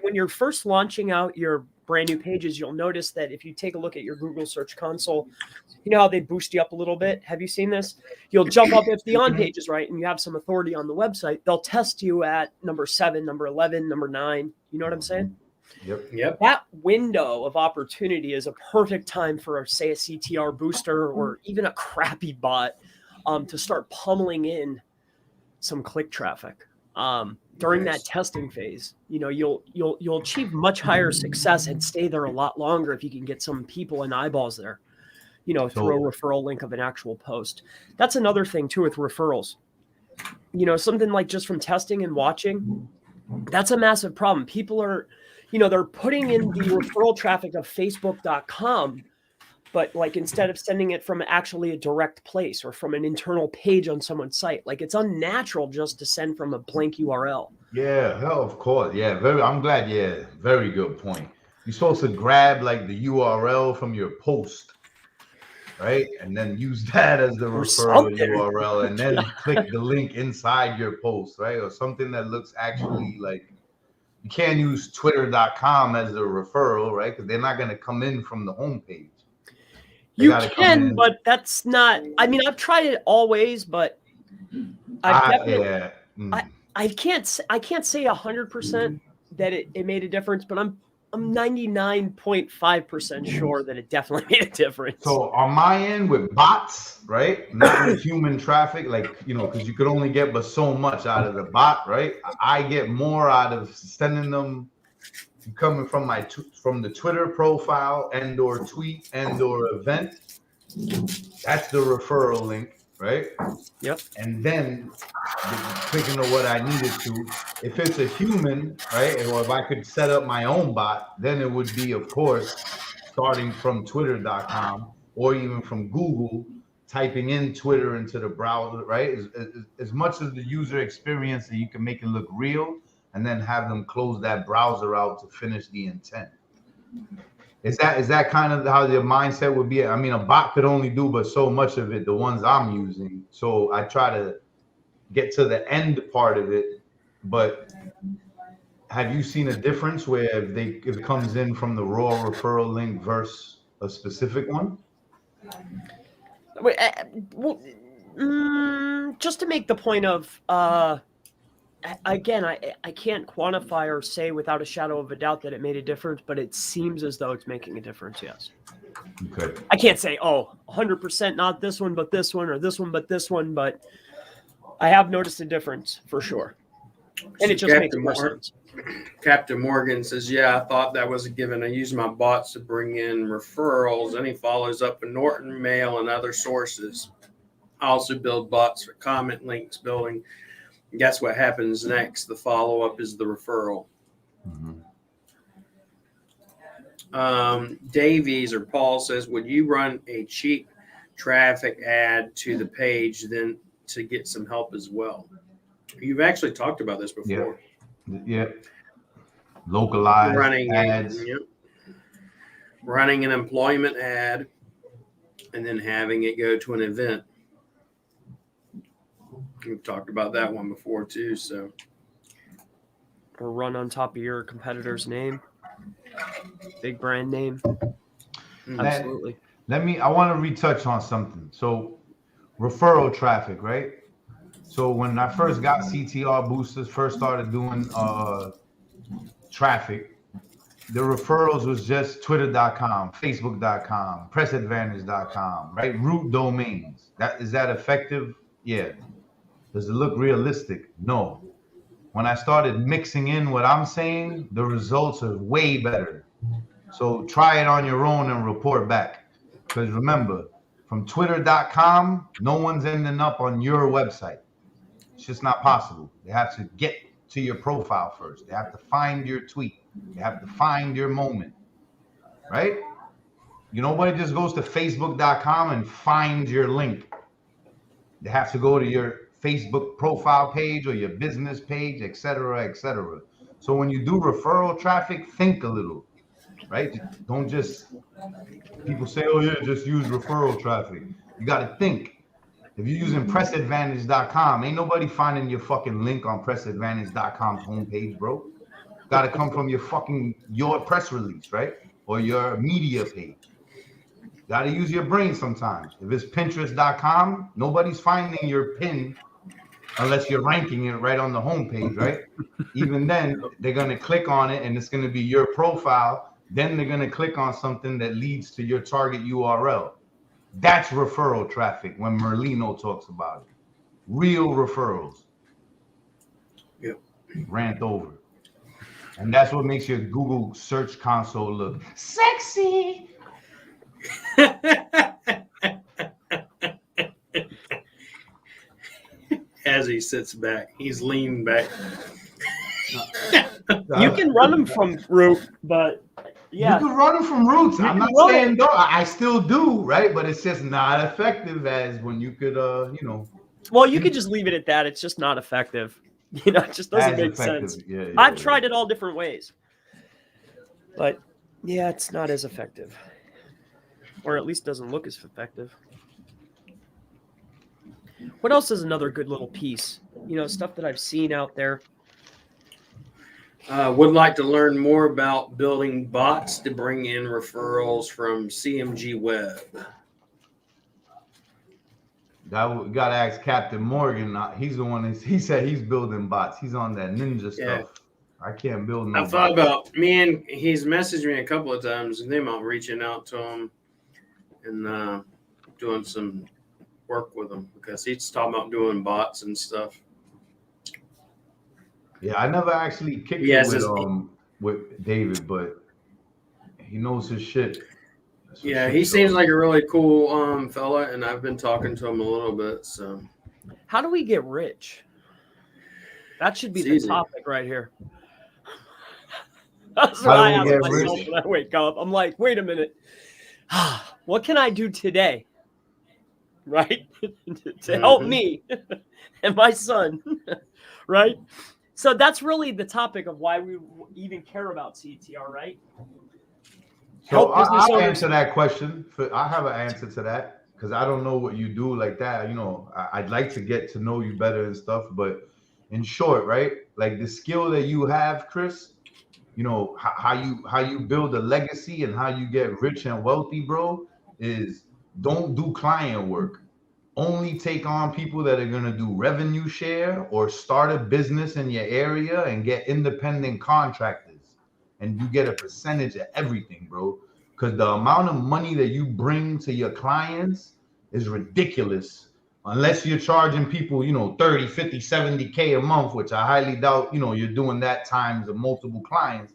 when you're first launching out your brand new pages, you'll notice that if you take a look at your Google Search Console, you know how they boost you up a little bit? Have you seen this? You'll jump up if the on page is right and you have some authority on the website. They'll test you at number 7, number 11, number 9. You know what I'm saying? Yep. That window of opportunity is a perfect time for, say, a CTR booster or even a crappy bot to start pummeling in some click traffic. During that testing phase, you'll achieve much higher success and stay there a lot longer if you can get some people and eyeballs there, through a referral link of an actual post. That's another thing too with referrals. Something like just from testing and watching, that's a massive problem. People are, they're putting in the referral traffic of Facebook.com, but like instead of sending it from actually a direct place or from an internal page on someone's site, like it's unnatural just to send from a blank URL. Yeah, hell, of course. Yeah, I'm glad. Yeah, very good point. You're supposed to grab like the URL from your post, right? And then use that as the referral URL and then click the link inside your post, right? Or something that looks actually like, you can't use twitter.com as a referral, right? Because they're not going to come in from the homepage. You can, but that's not, I've tried it always, but I can't say 100% that it made a difference, but I'm 99.5% sure that it definitely made a difference. So on my end with bots, right? Not with human traffic, like, because you could only get but so much out of the bot, right? I get more out of sending them coming from from the Twitter profile and or tweet and or event. That's the referral link, right? Yep. And then clicking on what I needed to. If it's a human, right, or if I could set up my own bot, then it would be, of course, starting from twitter.com or even from Google, typing in Twitter into the browser, right? As much as the user experience that you can make it look real, and then have them close that browser out to finish the intent. Is that kind of how the mindset would be? A bot could only do but so much of it, the ones I'm using. So I try to get to the end part of it. But have you seen a difference where if it comes in from the raw referral link versus a specific one? Just to make the point of, again, I can't quantify or say without a shadow of a doubt that it made a difference, but it seems as though it's making a difference, yes. Okay. I can't say, 100% not this one, but this one, or this one, but this one, but I have noticed a difference for sure. And it just makes more sense. Captain Morgan says, I thought that was a given. I use my bots to bring in referrals. And he follows up with Norton Mail and other sources. I also build bots for comment links building. Guess what happens next? The follow-up is the referral. Mm-hmm. Davies or Paul says, would you run a cheap traffic ad to the page then to get some help as well? You've actually talked about this before. Yeah. Localized ads. Running an employment ad and then having it go to an event. We've talked about that one before too. So, or run on top of your competitor's name, big brand name. Absolutely. I want to retouch on something. So, referral traffic, right? So when I first got CTR boosters, first started doing traffic, the referrals was just twitter.com, facebook.com, pressadvantage.com, right? Root domains. Is that effective? Yeah. Does it look realistic? No. When I started mixing in what I'm saying, the results are way better. So try it on your own and report back. Because remember, from twitter.com, no one's ending up on your website. It's just not possible. They have to get to your profile first. They have to find your tweet. They have to find your moment, right? Nobody just goes to facebook.com and finds your link. They have to go to your Facebook profile page or your business page, et cetera, et cetera. So when you do referral traffic, think a little, right? Don't just, people say, just use referral traffic. You got to think. If you're using pressadvantage.com, ain't nobody finding your fucking link on pressadvantage.com's homepage, bro. Got to come from your press release, right? Or your media page. Got to use your brain sometimes. If it's pinterest.com, nobody's finding your pin unless you're ranking it right on the homepage, right? Even then, they're going to click on it and it's going to be your profile. Then they're going to click on something that leads to your target URL. That's referral traffic when Merlino talks about it. Real referrals. Yep. Rant over. And that's what makes your Google search console look sexy. As he sits back, he's leaning back. You can run them from root, but yeah. You can run them from roots. You I'm can not run saying it. no. I still do, right? But it's just not effective as when you could, Well, you could just leave it at that. It's just not effective. You know, it just doesn't as make effective. sense. Yeah, I've tried it all different ways, but yeah, it's not as effective, or at least doesn't look as effective. What else is another good little piece? You know, stuff that I've seen out there. Would like to learn more about building bots to bring in referrals from CMG Web. We gotta ask Captain Morgan. He's the one. He said he's building bots. He's on that ninja Yeah. stuff. I can't build no I thought bots. about he's messaged me a couple of times and them out reaching out to him and doing some work with him because he's talking about doing bots and stuff. Yeah, I never actually kicked it with David, but he knows his shit. Yeah, he seems like a really cool fella, and I've been talking to him a little bit. So, how do we get rich? That should be the topic right here. That's what I ask myself when I wake up. I'm like, wait a minute, what can I do today, right, to help me and my son, right? So that's really the topic of why we even care about CTR, right? So I'll answer that question. I have an answer to that because I don't know what you do like that. You know, I'd like to get to know you better and stuff. But in short, right, like the skill that you have, Chris, you know, how you build a legacy and how you get rich and wealthy, bro, is don't do client work. Only take on people that are going to do revenue share or start a business in your area and get independent contractors. And you get a percentage of everything, bro. Because the amount of money that you bring to your clients is ridiculous. Unless you're charging people, you know, 30, 50, 70K a month, which I highly doubt, you know, you're doing that times of multiple clients.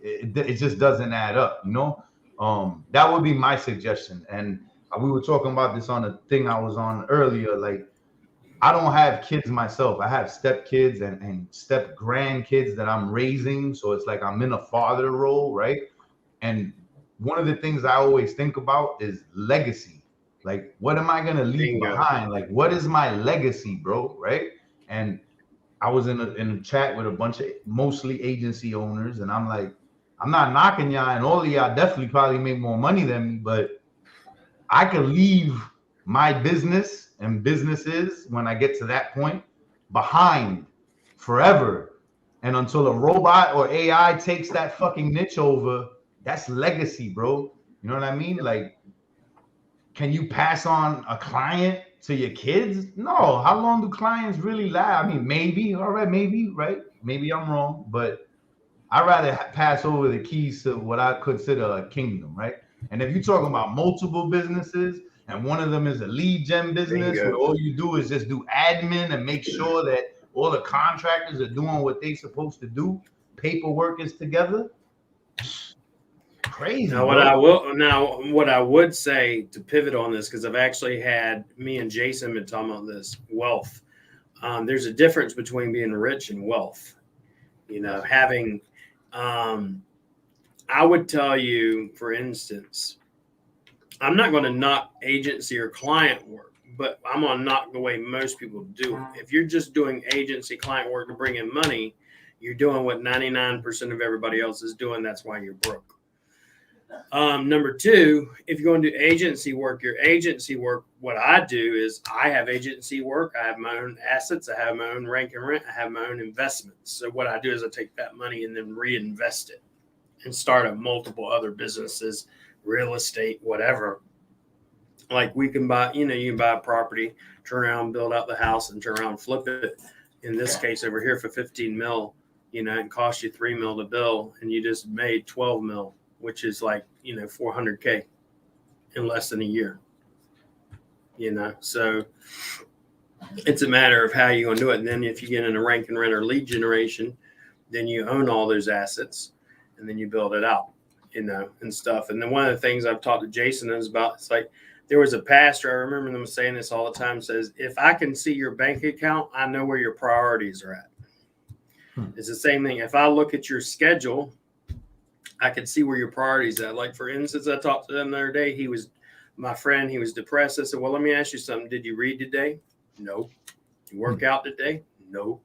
It just doesn't add up, you know? That would be my suggestion. And we were talking about this on a thing I was on earlier. Like, I don't have kids myself. I have step kids and step grandkids that I'm raising. So it's like I'm in a father role, right? And one of the things I always think about is legacy. Like, what am I going to leave behind? Like, what is my legacy, bro? Right? And I was in a chat with a bunch of mostly agency owners. And I'm like, I'm not knocking y'all. And all of y'all definitely probably make more money than me. But I could leave my business and businesses when I get to that point behind forever. And until a robot or AI takes that fucking niche over, that's legacy, bro. You know what I mean? Like, can you pass on a client to your kids? No. How long do clients really last? I mean, maybe, all right, maybe, right? Maybe I'm wrong, but I'd rather pass over the keys to what I consider a kingdom, right? And if you're talking about multiple businesses, and one of them is a lead gen business where all you do is just do admin and make sure that all the contractors are doing what they're supposed to do, paperwork is together. Crazy. Now, what I would say to pivot on this, because I've actually had me and Jason been talking about this wealth. There's a difference between being rich and wealth. You know, having. I would tell you, for instance, I'm not going to knock agency or client work, but I'm going to knock the way most people do it. If you're just doing agency client work to bring in money, you're doing what 99% of everybody else is doing. That's why you're broke. Number two, if you're going to do agency work, what I do is I have agency work. I have my own assets. I have my own rank and rent. I have my own investments. So what I do is I take that money and then reinvest it and start up multiple other businesses, real estate, whatever. Like we can buy, you can buy a property, turn around, build out the house and turn around, flip it. In this case over here for 15 mil, it cost you 3 mil to build and you just made 12 mil, which is like, $400K in less than a year, so it's a matter of how you're going to do it. And then if you get in a rank and rent or lead generation, then you own all those assets and then you build it out, and stuff. And then one of the things I've talked to Jason is about, it's like, there was a pastor, I remember them saying this all the time, says, if I can see your bank account, I know where your priorities are at. It's the same thing. If I look at your schedule, I can see where your priorities are. Like, for instance, I talked to them the other day. He was depressed. I said, well, let me ask you something. Did you read today? No. Did you work out today? No.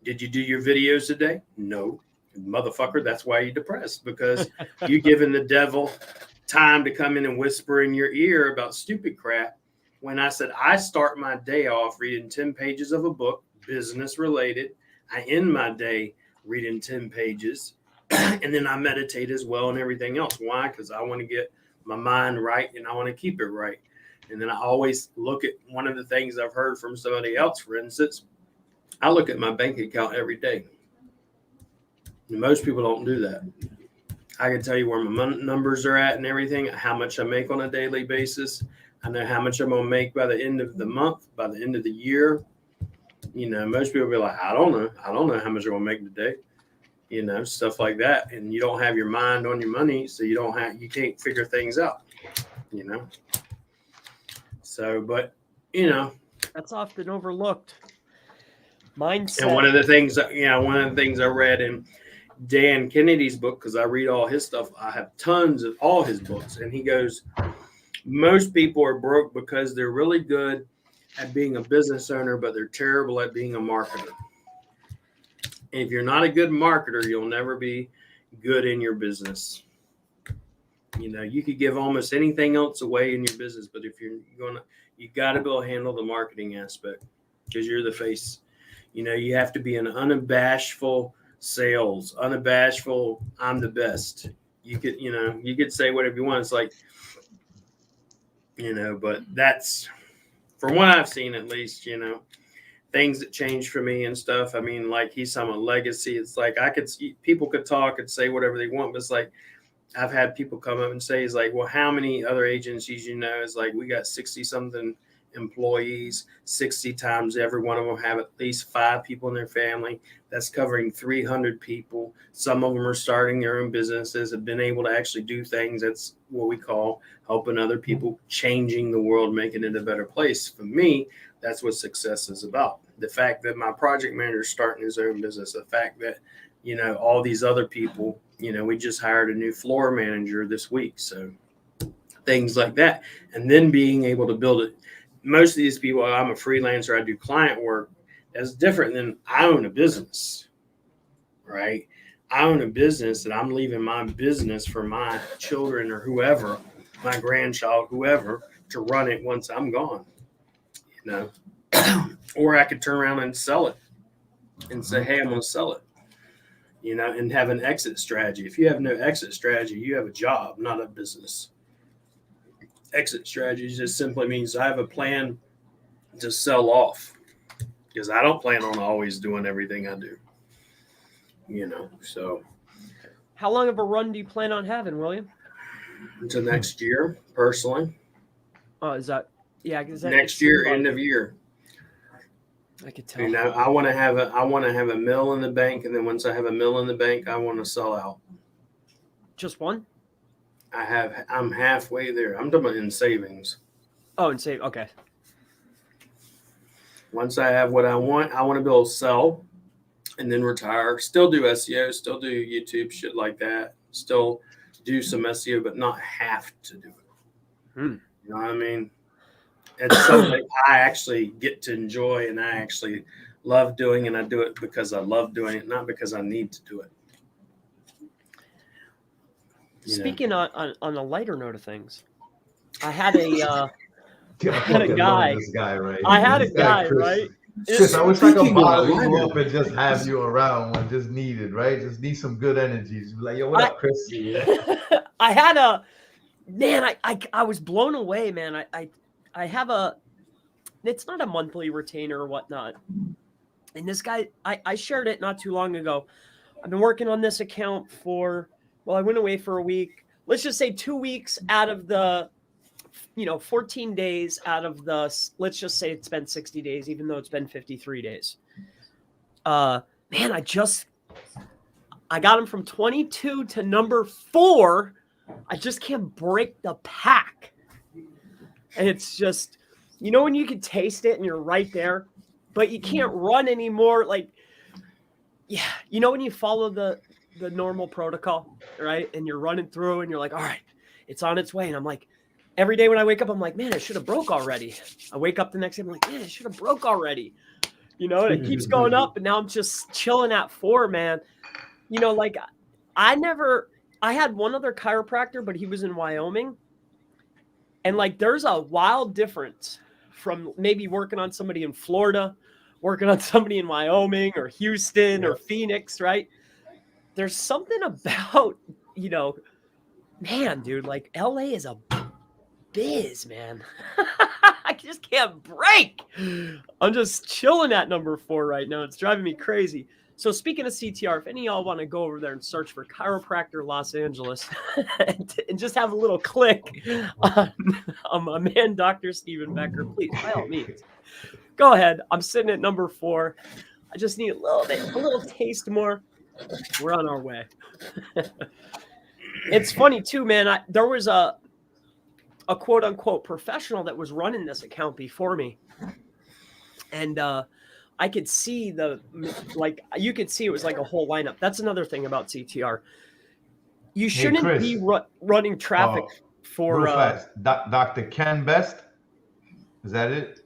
Did you do your videos today? No. Motherfucker, that's why you're depressed, because you're giving the devil time to come in and whisper in your ear about stupid crap. When I said I start my day off reading 10 pages of a book, business related, I end my day reading 10 pages, and then I meditate as well and everything else. Why? Because I want to get my mind right and I want to keep it right. And then I always look at one of the things I've heard from somebody else, for instance, I look at my bank account every day. And most people don't do that. I can tell you where my numbers are at and everything, how much I make on a daily basis. I know how much I'm going to make by the end of the month, by the end of the year. Most people will be like, I don't know how much I'm going to make today, stuff like that. And you don't have your mind on your money, so you can't figure things out, So, but, That's often overlooked. Mindset. And one of the things I read in Dan Kennedy's book, because I read all his stuff, I have tons of all his books, and he goes, most people are broke because they're really good at being a business owner, but they're terrible at being a marketer. And if you're not a good marketer, you'll never be good in your business. You could give almost anything else away in your business, but if you got to be able to handle the marketing aspect, because you're the face. You have to be an unabashedful sales, unabashedful, I'm the best. You could say whatever you want. It's like, but that's, from what I've seen at least, things that changed for me and stuff. I mean, like he's talking about legacy. It's like people could talk and say whatever they want, but it's like I've had people come up and say, it's like, well, how many other agencies, it's like we got 60 something employees, 60 times every one of them have at least 5 people in their family. That's covering 300 people. Some of them are starting their own businesses, have been able to actually do things. That's what we call helping other people, changing the world, making it a better place. For me, that's what success is about. The fact that my project manager is starting his own business, the fact that, all these other people, we just hired a new floor manager this week. So things like that. And then being able to build it. Most of these people, I'm a freelancer, I do client work. That's different than I own a business, right? I own a business and I'm leaving my business for my children or whoever, my grandchild, whoever, to run it once I'm gone, or I could turn around and sell it and say, hey, I'm going to sell it, and have an exit strategy. If you have no exit strategy, you have a job, not a business. Exit strategy just simply means I have a plan to sell off, because I don't plan on always doing everything I do, so. How long of a run do you plan on having, William? Until next year, personally. Oh, is that next year, end of year? I could tell. I want to have a mill in the bank, and then once I have a mill in the bank, I want to sell out. Just one? I'm halfway there. I'm talking about in savings. Oh, in save. Okay. Once I have what I want to be able to sell and then retire. Still do SEO, still do YouTube, shit like that. Still do some SEO, but not have to do it. You know what I mean? It's something I actually get to enjoy and I actually love doing, and I do it because I love doing it, not because I need to do it. Speaking on a lighter note of things, I had a I had a fucking guy. love this guy, right? I had a This guy, guy, Chris. right? Chris, I wish I could Speaking of bottle you lighter up and just have you around when just needed, right? Just need some good energy. Just be like, yo, what up, Chris? I had a man. I was blown away, man. I have a. It's not a monthly retainer or whatnot. And this guy, I shared it not too long ago. I've been working on this account for, well, I went away for a week. Let's just say 2 weeks out of the, 14 days out of the, let's just say it's been 60 days, even though it's been 53 days. Man, I got him from 22 to number 4. I just can't break the pack. And it's just, when you can taste it and you're right there, but you can't run anymore. Like, yeah, when you follow the normal protocol, right? And you're running through and you're like, all right, it's on its way. And I'm like, every day when I wake up, I'm like, man, it should have broke already. I wake up the next day, I'm like, man, it should have broke already. And it keeps going up. And now I'm just chilling at 4, man. Like I had one other chiropractor, but he was in Wyoming. And like, there's a wild difference from maybe working on somebody in Florida, working on somebody in Wyoming or Houston or Phoenix, right? There's something about, man, dude, like LA is a biz, man. I just can't break. I'm just chilling at number 4 right now. It's driving me crazy. So speaking of CTR, if any of y'all want to go over there and search for Chiropractor Los Angeles and just have a little click on my man, Dr. Stephen Becker, please, by all means, go ahead. I'm sitting at number 4. I just need a little taste more. We're on our way. It's funny too, man. There was a quote unquote professional that was running this account before me. And, I could see you could see it was like a whole lineup. That's another thing about CTR. You shouldn't be running traffic for real fast. Dr. Ken Best. Is that it?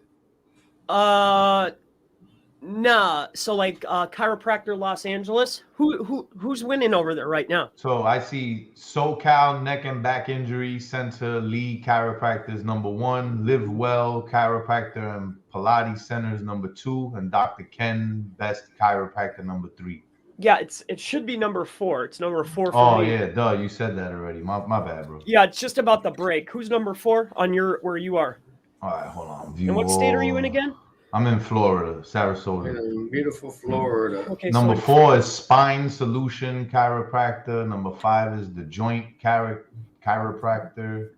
Nah. So like Chiropractor Los Angeles. Who's winning over there right now? So I see SoCal Neck and Back Injury Center Lead Chiropractors number 1, Live Well Chiropractor and Pilates Centers number 2, and Dr. Ken Best Chiropractor number 3. Yeah, it should be number 4. It's number 4 for Oh me. yeah, duh, you said that already. My bad, bro. Yeah, it's just about the break. Who's number 4 on where you are? All right, hold on. And what state are you in again? I'm in Florida, Sarasota. In beautiful Florida. Okay. Number 4 is Spine Solution Chiropractor. Number 5 is the Joint Chiropractor.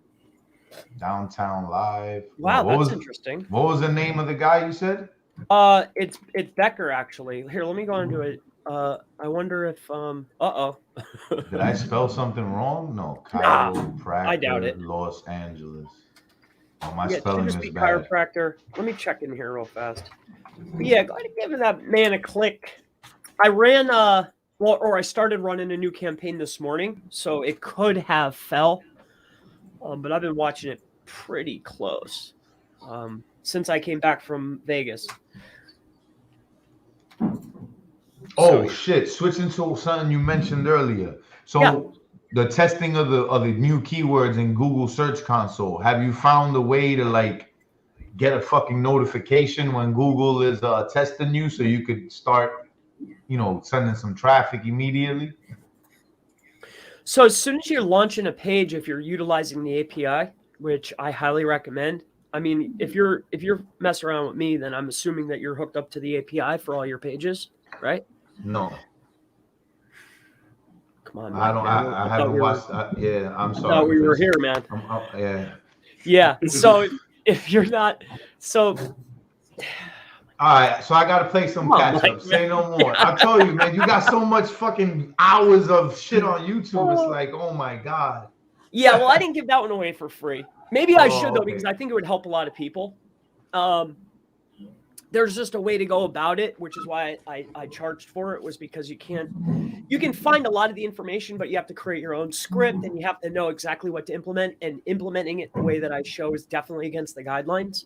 Downtown Live. Wow, that's interesting. What was the name of the guy you said? It's Becker actually. Here, let me go into it. I wonder if Did I spell something wrong? No, Chiropractor. I doubt it. Los Angeles. Oh, my Yeah, spelling just is be bad. chiropractor. Let me check in here real fast. But yeah, go ahead and give that man a click. I ran I started running a new campaign this morning, so it could have fell. But I've been watching it pretty close since I came back from Vegas. Oh shit! Switching to something you mentioned earlier. So the testing of the new keywords in Google Search Console. Have you found a way to like get a fucking notification when Google is testing you, so you could start, sending some traffic immediately? So as soon as you're launching a page, if you're utilizing the API, which I highly recommend. I mean, if you're messing around with me, then I'm assuming that you're hooked up to the API for all your pages, right? No. Come on, I don't. man. I haven't watched. Yeah, I'm sorry. I thought we were here, man. Yeah. Yeah. So if you're not, so. All right, so I gotta play some catch up. Say no more. I told you, man, you got so much fucking hours of shit on YouTube. It's like, oh my god. Yeah, well, I didn't give that one away for free. Maybe I should though, because I think it would help a lot of people. There's just a way to go about it, which is why I charged for it, was because you can find a lot of the information, but you have to create your own script and you have to know exactly what to implement, and implementing it the way that I show is definitely against the guidelines.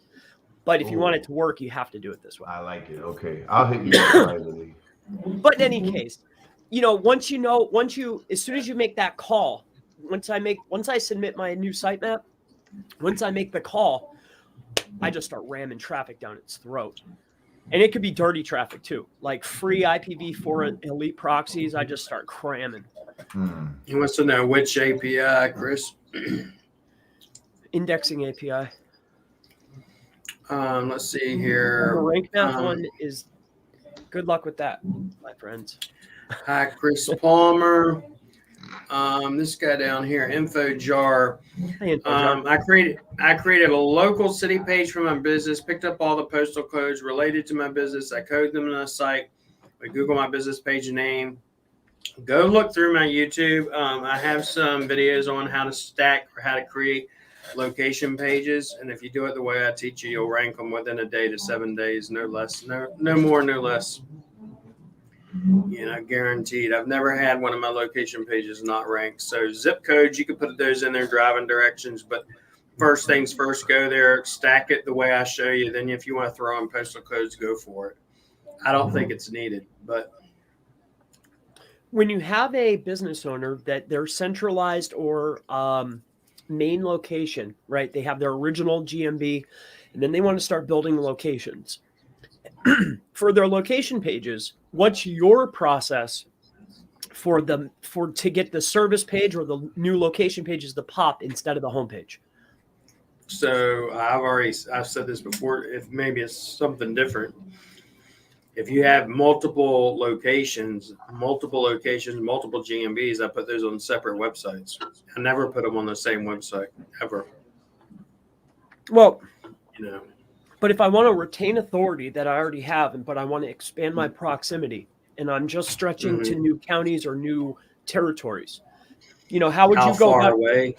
But if you want it to work, you have to do it this way. I like it. Okay. I'll hit you privately. But in any case, as soon as you make that call, once I submit my new sitemap, once I make the call, I just start ramming traffic down its throat. And it could be dirty traffic too, like free IPv4 elite proxies. I just start cramming. He wants to know which API, Chris. Indexing API. Let's see here. The rank math one is good luck with that, my friends. Hi, Chris Palmer. This guy down here, Info Jar. Hey, Info Jar. I created a local city page for my business, picked up all the postal codes related to my business. I code them in a site. I Google my business page name. Go look through my YouTube. I have some videos on how to stack or how to create location pages. And if you do it the way I teach you, you'll rank them within a day to 7 days, no less, no more, no less. Guaranteed. I've never had one of my location pages not ranked. So zip codes, you can put those in there, driving directions. But first things first, go there, stack it the way I show you. Then if you want to throw in postal codes, go for it. I don't think it's needed, but when you have a business owner that they're centralized or main location, right? They have their original GMB, and then they want to start building locations. For their location pages, what's your process to get the service page or the new location pages to pop instead of the homepage? So I've said this before. If maybe it's something different. If you have multiple locations, multiple GMBs, I put those on separate websites. I never put them on the same website ever. Well, But if I want to retain authority that I already have, but I want to expand my proximity, and I'm just stretching to new counties or new territories, how would you go far about away?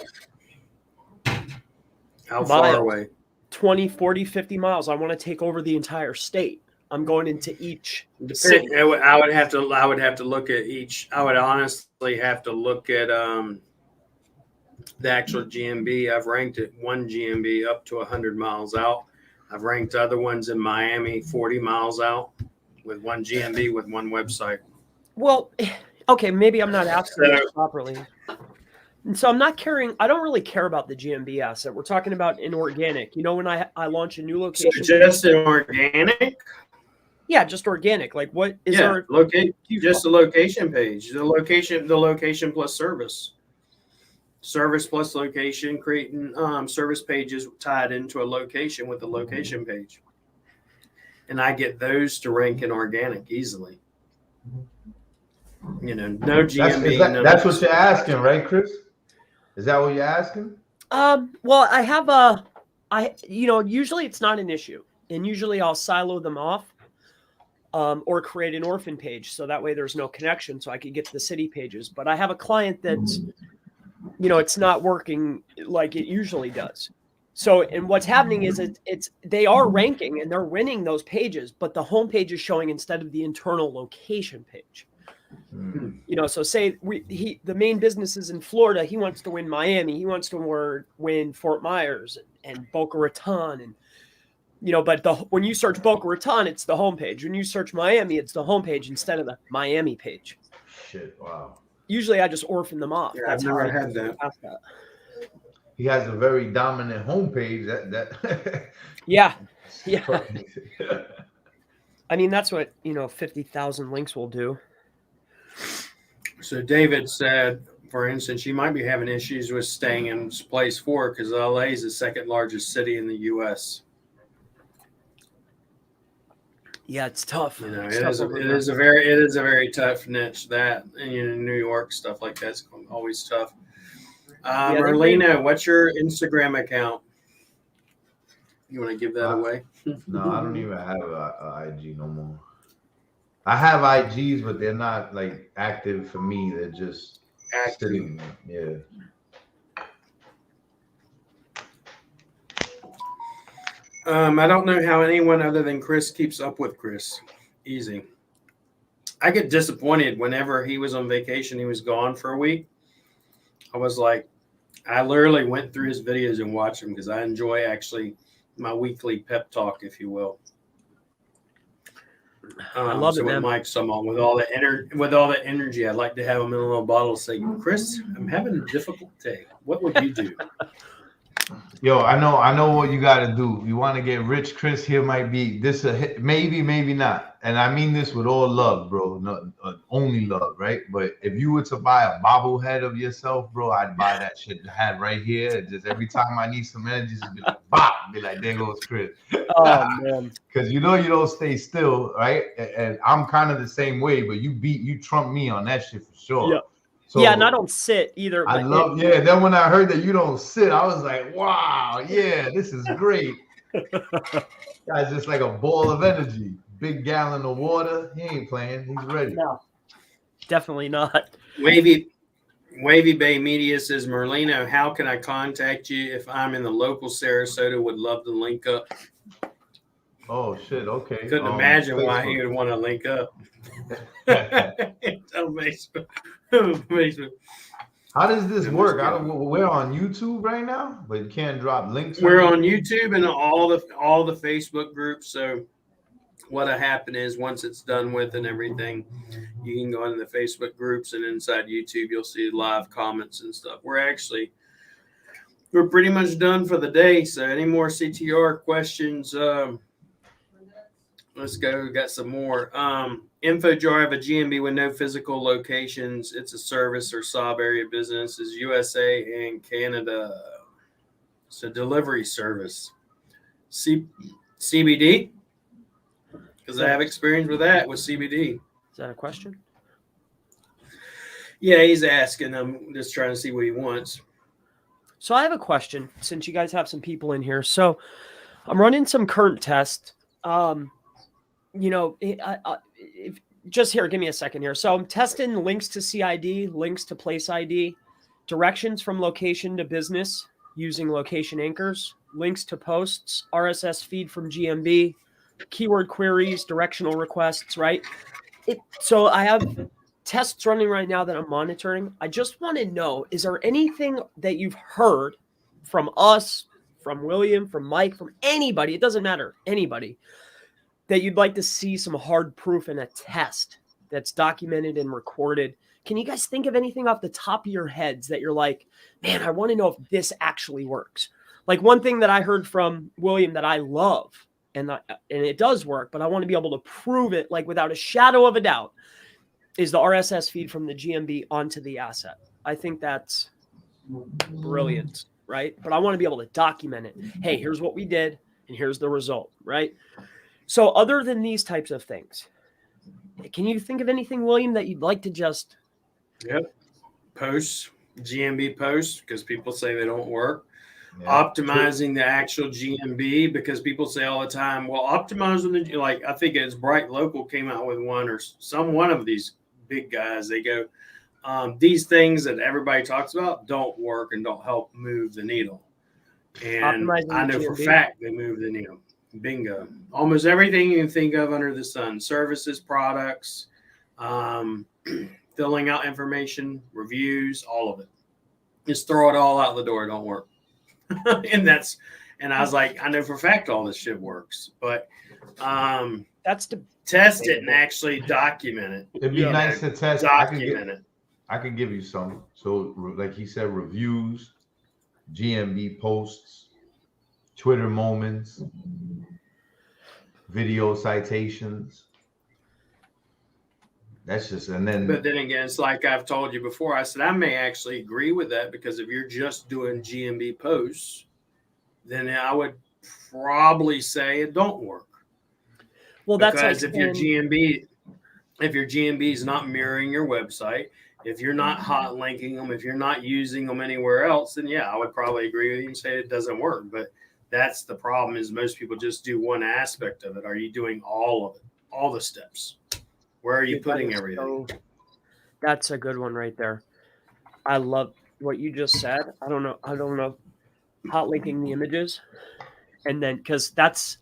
How far away? 20, 40, 50 miles. I want to take over the entire state. I'm going into each city. I would have to look at each. I would honestly have to look at the actual GMB. I've ranked it 1 GMB up to 100 miles out. I've ranked other ones in Miami 40 miles out with 1 GMB with one website. Well, okay, maybe I'm not asking this properly. And so I don't really care about the GMB asset. We're talking about an organic. When I launch a new location. So just an organic? Yeah, just organic. Like what is there? Just the location page. The location plus service. Service plus location, creating service pages tied into a location with a location page. And I get those to rank in organic easily. No GMB. That's what you're asking, right, Chris? Is that what you're asking? Well, I have usually it's not an issue. And usually I'll silo them off. Or create an orphan page. So that way there's no connection. So I could get to the city pages. But I have a client that's, it's not working like it usually does. So, and what's happening is they are ranking and they're winning those pages, but the homepage is showing instead of the internal location page. So say the main business is in Florida. He wants to win Miami. He wants to win Fort Myers and Boca Raton and, but when you search Boca Raton, it's the homepage. When you search Miami, it's the homepage instead of the Miami page. Shit! Wow. Usually, I just orphan them off. Yeah, That's I've never how I had that. He has a very dominant homepage. That. Yeah. I mean, that's what 50,000 links will do. So David said, for instance, you might be having issues with staying in place 4 because LA is the second largest city in the U.S. Yeah, it's tough. It is a very tough niche. That and New York stuff like that's always tough. Merlino, what's your Instagram account? You want to give that away? No, I don't even have a IG no more. I have IGs, but they're not like active for me. They're just sitting there. Yeah. I don't know how anyone other than Chris keeps up with Chris. Easy. I get disappointed whenever he was on vacation. He was gone for a week. I was like, I literally went through his videos and watched them because I enjoy actually my weekly pep talk, if you will. I love it, what man. Mike's talking about, with all the energy, I'd like to have him in a little bottle. Say, Chris, I'm having a difficult day. What would you do? Yo, I know what you got to do. You want to get rich, Chris? Here might be this a hit, maybe not. And I mean this with all love, bro. No, only love, right? But if you were to buy a bobblehead of yourself, bro, I'd buy that shit to have right here. Just every time I need some energy, just be like, bop, be like, there goes Chris. Oh man, Because you don't stay still, right? And I'm kind of the same way, but you trump me on that shit for sure. Yeah. So yeah, and I don't sit either. I but love, yeah. Then when I heard that you don't sit, I was like, wow, yeah, this is great. Guy's just like a ball of energy. Big gallon of water. He ain't playing. He's ready. No, definitely not. Wavy Bay Media says, Merlino, how can I contact you if I'm in the local Sarasota? Would love to link up. Oh shit. Okay. Couldn't imagine why Facebook. he would want to link up. On Facebook. How does this work? We're on YouTube right now, but you can't drop links. We're on YouTube and all the Facebook groups. So what'll happen is once it's done with and everything, you can go into the Facebook groups, and inside YouTube you'll see live comments and stuff. We're pretty much done for the day. So any more CTR questions? Let's go. We got some more. InfoJar of a GMB with no physical locations. It's a service or sub area business. Is USA and Canada. It's a delivery service. CBD? Because I have experience with that with CBD. Is that a question? Yeah, he's asking. I'm just trying to see what he wants. So I have a question, since you guys have some people in here. So I'm running some current tests. Just here, give me a second here. So I'm testing links to CID, links to place ID, directions from location to business using location anchors, links to posts, RSS feed from GMB, keyword queries, directional requests, right? So I have tests running right now that I'm monitoring. I just want to know, is there anything that you've heard from us, from William, from Mike, from anybody, it doesn't matter, anybody, that you'd like to see some hard proof in a test that's documented and recorded? Can you guys think of anything off the top of your heads that you're like, man, I want to know if this actually works? Like one thing that I heard from William that I love, and it does work, but I want to be able to prove it like without a shadow of a doubt, is the RSS feed from the GMB onto the asset. I think that's brilliant, right? But I want to be able to document it. Hey, here's what we did, and here's the result, right? So other than these types of things, can you think of anything, William, that you'd like to just... Yep. Posts, GMB posts, because people say they don't work. Yeah. Optimizing the actual GMB, because people say all the time, well, optimizing the, like, I think it's Bright Local came out with one, or one of these big guys. They go, these things that everybody talks about don't work and don't help move the needle. And I know for a fact they move the needle. Bingo. Almost everything you can think of under the sun, services, products, filling out information, reviews, all of it. Just throw it all out the door. It don't work. and I was like, I know for a fact all this shit works, but that's to test it and actually document it. It'd be nice to test. Document it. I could give you some. So like he said, reviews, GMB posts, Twitter moments, video citations. That's just, and then. But then again, it's like I've told you before. I said I may actually agree with that, because if you're just doing GMB posts, then I would probably say it don't work. Well, that's because like if your GMB is not mirroring your website, if you're not hot linking them, if you're not using them anywhere else, then yeah, I would probably agree with you and say it doesn't work. But that's the problem, is most people just do one aspect of it. Are you doing all of it, all the steps? Where are you putting everything? That's a good one right there. I love what you just said. I don't know. Hot linking the images. And then, because that's,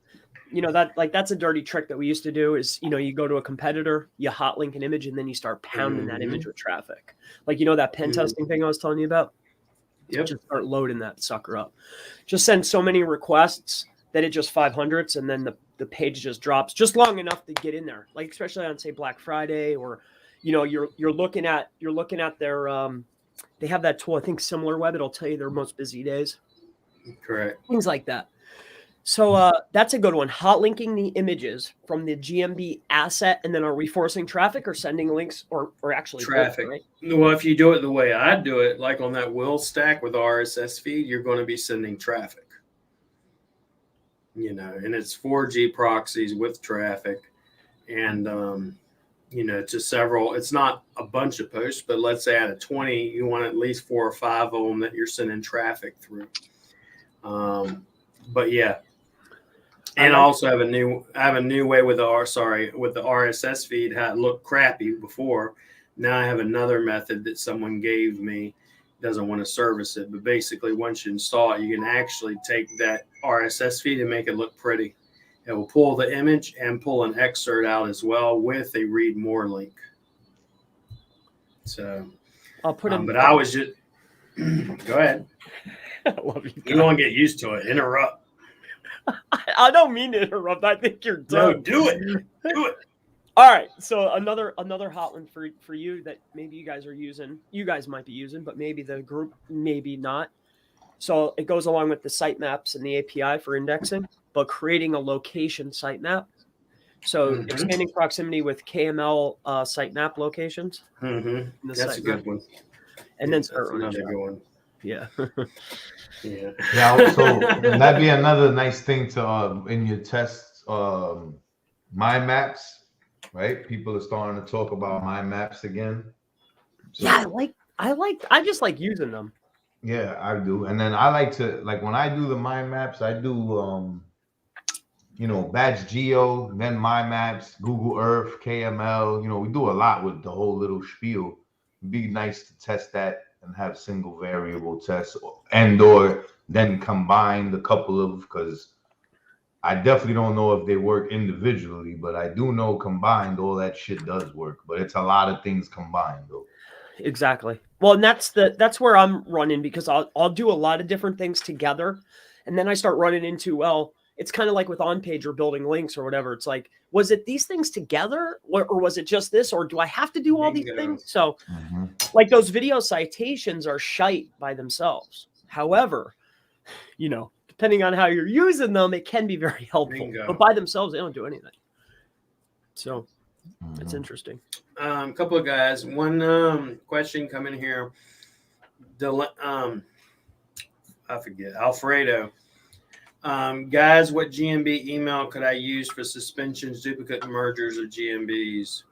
that's a dirty trick that we used to do is, you go to a competitor, you hot link an image, and then you start pounding that image with traffic. Like, that pen testing thing I was telling you about? Yep. Just start loading that sucker up. Just send so many requests then it just 500s, and then the page just drops just long enough to get in there. Like especially on say Black Friday, or you're looking at their they have that tool, I think SimilarWeb, it'll tell you their most busy days. Correct. Things like that. So that's a good one. Hot linking the images from the GMB asset, and then are we forcing traffic or sending links or actually Traffic? both, right? Well, if you do it the way I do it, like on that will stack with RSS feed, you're going to be sending traffic. And it's 4G proxies with traffic, and to several. It's not a bunch of posts, but let's say out of 20, you want at least 4 or 5 of them that you're sending traffic through. But yeah. And I also have a new way with the RSS feed. How it looked crappy before. Now I have another method that someone gave me. Doesn't want to service it, but basically once you install it, you can actually take that RSS feed and make it look pretty. It will pull the image and pull an excerpt out as well with a read more link. So I'll put in. But I was just go ahead. I love you. You don't get used to it. Interrupt. I don't mean to interrupt. I think you're done. No, do it. Do it. All right. So another hot one for you that maybe you guys are using. You guys might be using, but maybe the group maybe not. So it goes along with the sitemaps and the API for indexing, but creating a location sitemap. So expanding proximity with KML sitemap locations. Mm-hmm. That's a good one. And then start another good one. Yeah. Yeah. Yeah. So that'd be another nice thing to in your tests, mind maps, right? People are starting to talk about mind maps again. So, yeah, I just like using them. Yeah, I do. And then I like to when I do the mind maps, I do Batch Geo, then mind maps, Google Earth, KML. We do a lot with the whole little spiel. It'd be nice to test that and have single variable tests or then combine the couple of, because I definitely don't know if they work individually, but I do know combined all that shit does work, but it's a lot of things combined though. Exactly. Well, and that's where I'm running, because I'll do a lot of different things together, and then I start running into, well, it's kind of like with on-page or building links or whatever. It's like, was it these things together, or was it just this, or do I have to do all these things? So like those video citations are shite by themselves. However, depending on how you're using them, it can be very helpful, but by themselves, they don't do anything. So it's interesting. A couple of guys. One question coming here. I forget. Alfredo. Guys, what GMB email could I use for suspensions, duplicate mergers, or GMBs?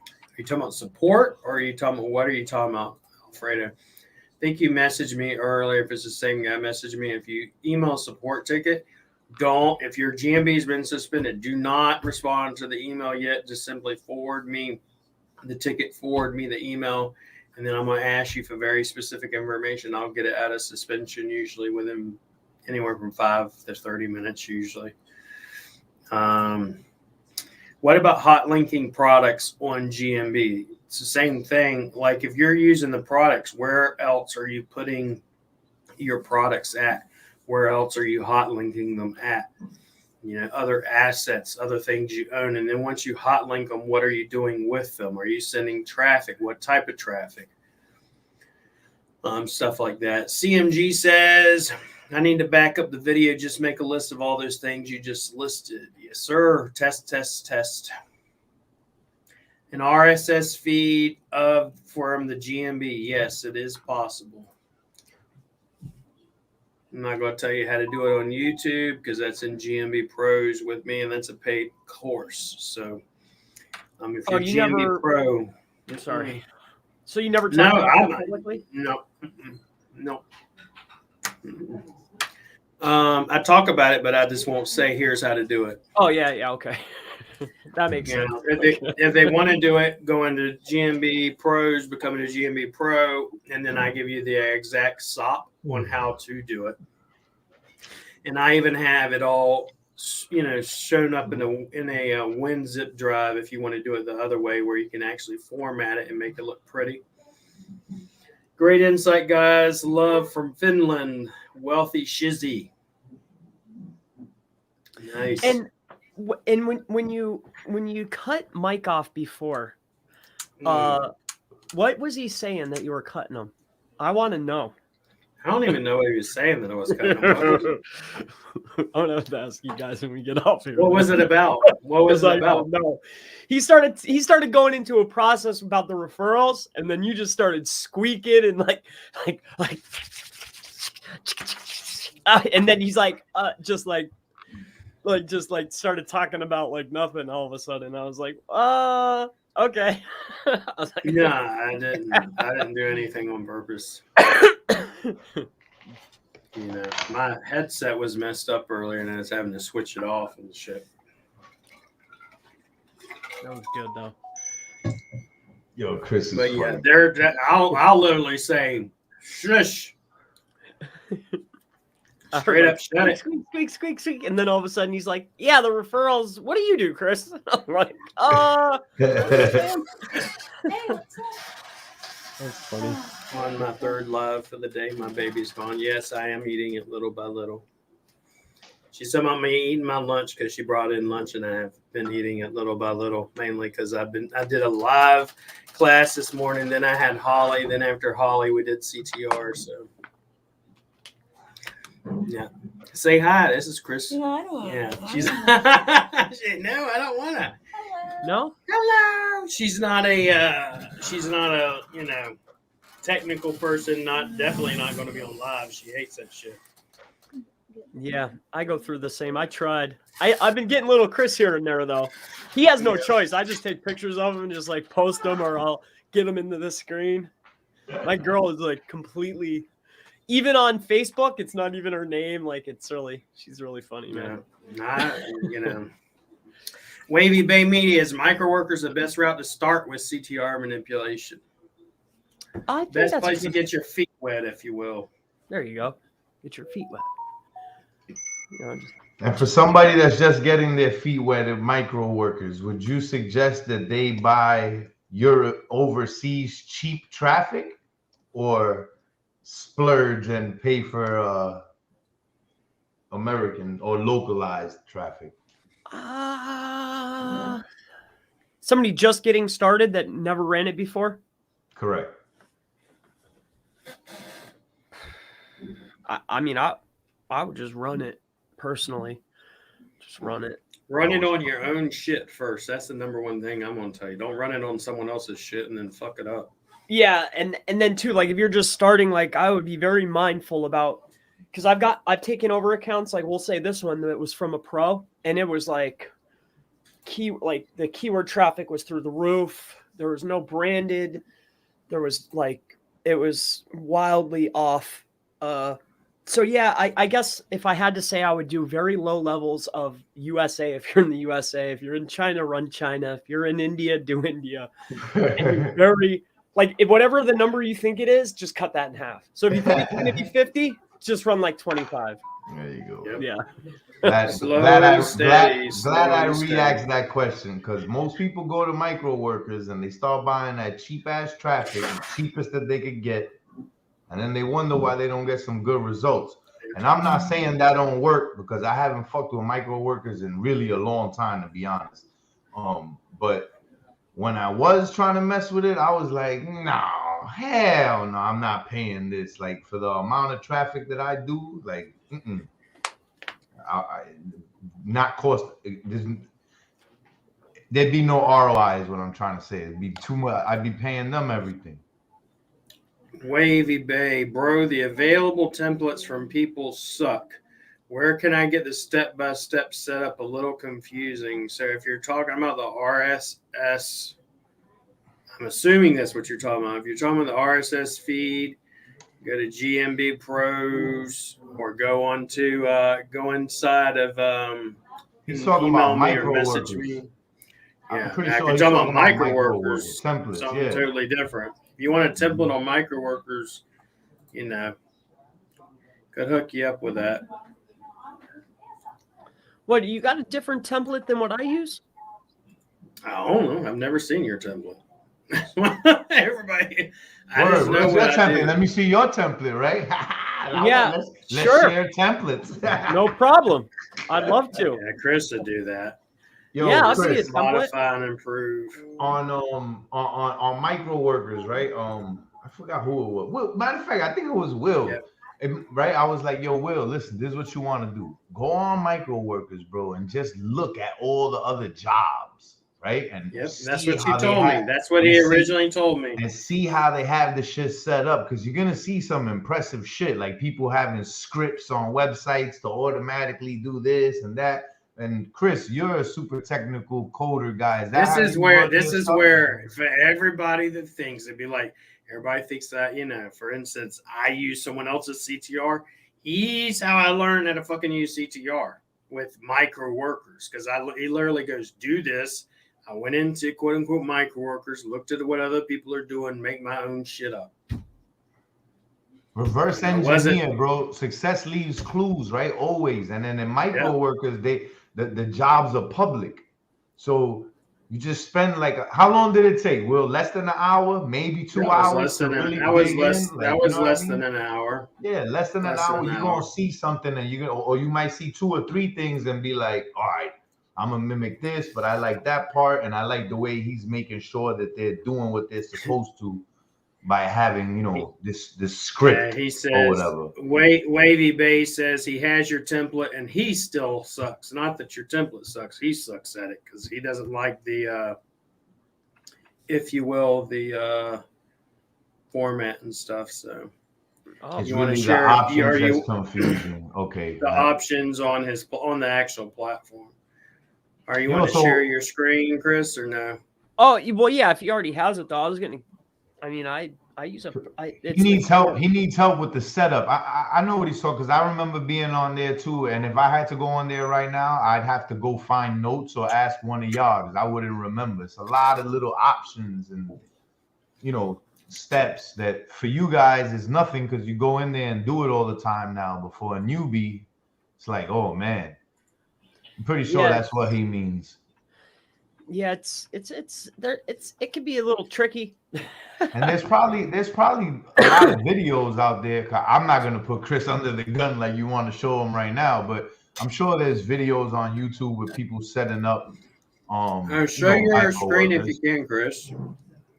Are you talking about support, or what are you talking about, Alfredo? I think you messaged me earlier. If it's the same guy, message me. If you email a support ticket, if your GMB has been suspended, do not respond to the email yet. Just simply forward me the ticket, forward me the email, and then I'm going to ask you for very specific information. I'll get it out of suspension usually within anywhere from 5 to 30 minutes usually. What about hot linking products on GMB? It's the same thing. Like if you're using the products, where else are you putting your products at? Where else are you hot linking them at? Other assets, other things you own. And then once you hot link them, what are you doing with them? Are you sending traffic? What type of traffic? Stuff like that. CMG says, I need to back up the video. Just make a list of all those things you just listed. Yes, sir. Test. An RSS feed from the GMB. Yes, it is possible. I'm not going to tell you how to do it on YouTube because that's in GMB Pros with me, and that's a paid course. So, if you're GMB Pro, I'm sorry. So you never talk about that publicly? No. I talk about it, but I just won't say here's how to do it. Oh yeah, okay. That makes sense. If they want to do it, go into GMB Pros, become a GMB Pro, and then I give you the exact SOP on how to do it. And I even have it all, shown up in a WinZip drive if you want to do it the other way, where you can actually format it and make it look pretty. Great insight, guys. Love from Finland. Wealthy Shizzy. Nice. And when you cut Mike off before, what was he saying that you were cutting him? I want to know. I don't even know what he was saying that I was cutting him. I'm gonna have to ask you guys when we get off here. What was it about? What was it about? No, he started going into a process about the referrals, and then you just started squeaking and like, and then he's like, just started talking about like nothing. All of a sudden, I was like, okay. I was like, Nah, I didn't do anything on purpose. You know, my headset was messed up earlier, and I was having to switch it off and shit. That was good though. Yo, Chris is But yeah, funny. I'll literally say, shush. Straight up shut it. Squeak, squeak, squeak, squeak. And then all of a sudden he's like, yeah, the referrals. What do you do, Chris? I'm like, That's funny. On my third live for the day, my baby's gone. Yes, I am eating it little by little. She's talking about me eating my lunch because she brought in lunch, and I have been eating it little by little, mainly because I did a live class this morning. Then I had Holly. Then after Holly, we did CTR. So yeah, say hi. This is Chris. No, I don't want Yeah, to. she's. No, I don't want to. No? Hello. She's not a technical person. Definitely not going to be on live. She hates that shit. Yeah, I go through the same. I tried. I've been getting little Chris here and there though. He has no choice. I just take pictures of him and just like post them, or I'll get him into the screen. My girl is like completely, even on Facebook, it's not even her name. Like she's really funny, man. Wavy Bay Media is microworkers the best route to start with CTR manipulation. I think Best that's place to get your feet wet, if you will. There you go. Get your feet wet. And for somebody that's just getting their feet wet at micro workers, would you suggest that they buy your overseas cheap traffic, or splurge and pay for American or localized traffic? Somebody just getting started that never ran it before? Correct. I would just run it personally. Just run it. Run it on your own shit first. That's the number one thing I'm going to tell you. Don't run it on someone else's shit and then fuck it up. Yeah, and then too, like if you're just starting, like I would be very mindful about, because I've taken over accounts. Like we'll say this one that was from a pro, and it was like the keyword traffic was through the roof. There was no branded. There was it was wildly off. So yeah, I guess if I had to say, I would do very low levels of USA. If you're in the USA, if you're in China, run China. If you're in India, do India. And very if whatever the number you think it is, just cut that in half. So if you think it's going to be 50, just run like 25. There you go. Yep. Yeah. Glad I re-asked that question, because most people go to micro workers and they start buying that cheap ass traffic, the cheapest that they could get, and then they wonder why they don't get some good results. And I'm not saying that don't work, because I haven't fucked with micro workers in really a long time, to be honest. But when I was trying to mess with it, I was like, no, hell no, I'm not paying this. Like for the amount of traffic that I do, like, not cost. There'd be no ROI is what I'm trying to say. It'd be too much. I'd be paying them everything. Wavy Bay, bro, the available templates from people suck. Where can I get the step-by-step setup? A little confusing. So if you're talking about the RSS, I'm assuming that's what you're talking about. If you're talking about the RSS feed, go to GMB Pros, or go inside of He's talking about micro message workers. me. I'm Yeah, pretty I sure can he's talk talking about micro workers. workers, Templates, something yeah. totally different. If you want a template on micro workers, could hook you up with that. What, you got a different template than what I use? I don't know. I've never seen your template. Everybody, I Word, just know what's what your I template? do. Let me see your template, right? Yeah, let's sure. share templates. No problem. I'd love to. Yeah, Chris would do that. Yo, Yeah, I'll see Chris, it. Template. Modify and improve. on micro workers, right? I forgot who it was. Will, matter of fact, I think it was Will. Yep. Right? I was like, yo, Will, listen, this is what you want to do. Go on micro workers, bro, and just look at all the other jobs, right? And Yep, see that's what how you they told me. have- That's what he and see- originally told me. and see how they have the shit set up, because you're gonna see some impressive shit, like people having scripts on websites to automatically do this and that. And Chris, you're a super technical coder guy. Is that This how is you where run your stuff? for everybody that thinks it'd be like everybody thinks that, for instance, I use someone else's CTR. He's how I learned how to fucking use CTR with micro workers, because he literally goes, do this. I went into quote unquote micro workers, looked at what other people are doing, make my own shit up. Reverse It wasn't- engineer, bro. Success leaves clues, right? Always. And then in micro Yeah. workers, the jobs are public. So you just spend like how long did it take? Will, less than an hour, maybe 2 hours to really that was dig less in? that Like, was you know what I less mean? than an hour. Yeah, less than an Less than hour. an You're hour. gonna see something, and or you might see 2 or 3 things and be like, all right, I'm gonna mimic this, but I like that part, and I like the way he's making sure that they're doing what they're supposed to by having, this script He or says, whatever. Wavy Bay says he has your template and he still sucks. Not that your template sucks. He sucks at it because he doesn't like the, if you will, the format and stuff. So Oh, It's you wanna really share- the options are you- that's confusing. Okay. the options on the actual platform. Are you You know, want to so- share your screen, Chris, or no? oh, well, yeah. If he already has it, though, I was gonna. I mean, I use a. He needs help. He needs help with the setup. I know what he's talking, because I remember being on there too. And if I had to go on there right now, I'd have to go find notes or ask one of y'all, because I wouldn't remember. It's a lot of little options and steps that for you guys is nothing, because you go in there and do it all the time now. But for a newbie, it's like, oh man. I'm pretty sure Yeah. that's what he means. Yeah, it can be a little tricky. And there's probably a lot of videos out there. 'Cause I'm not gonna put Chris under the gun like you want to show him right now, but I'm sure there's videos on YouTube with people setting up. Show your micro screen if workers. you can, Chris.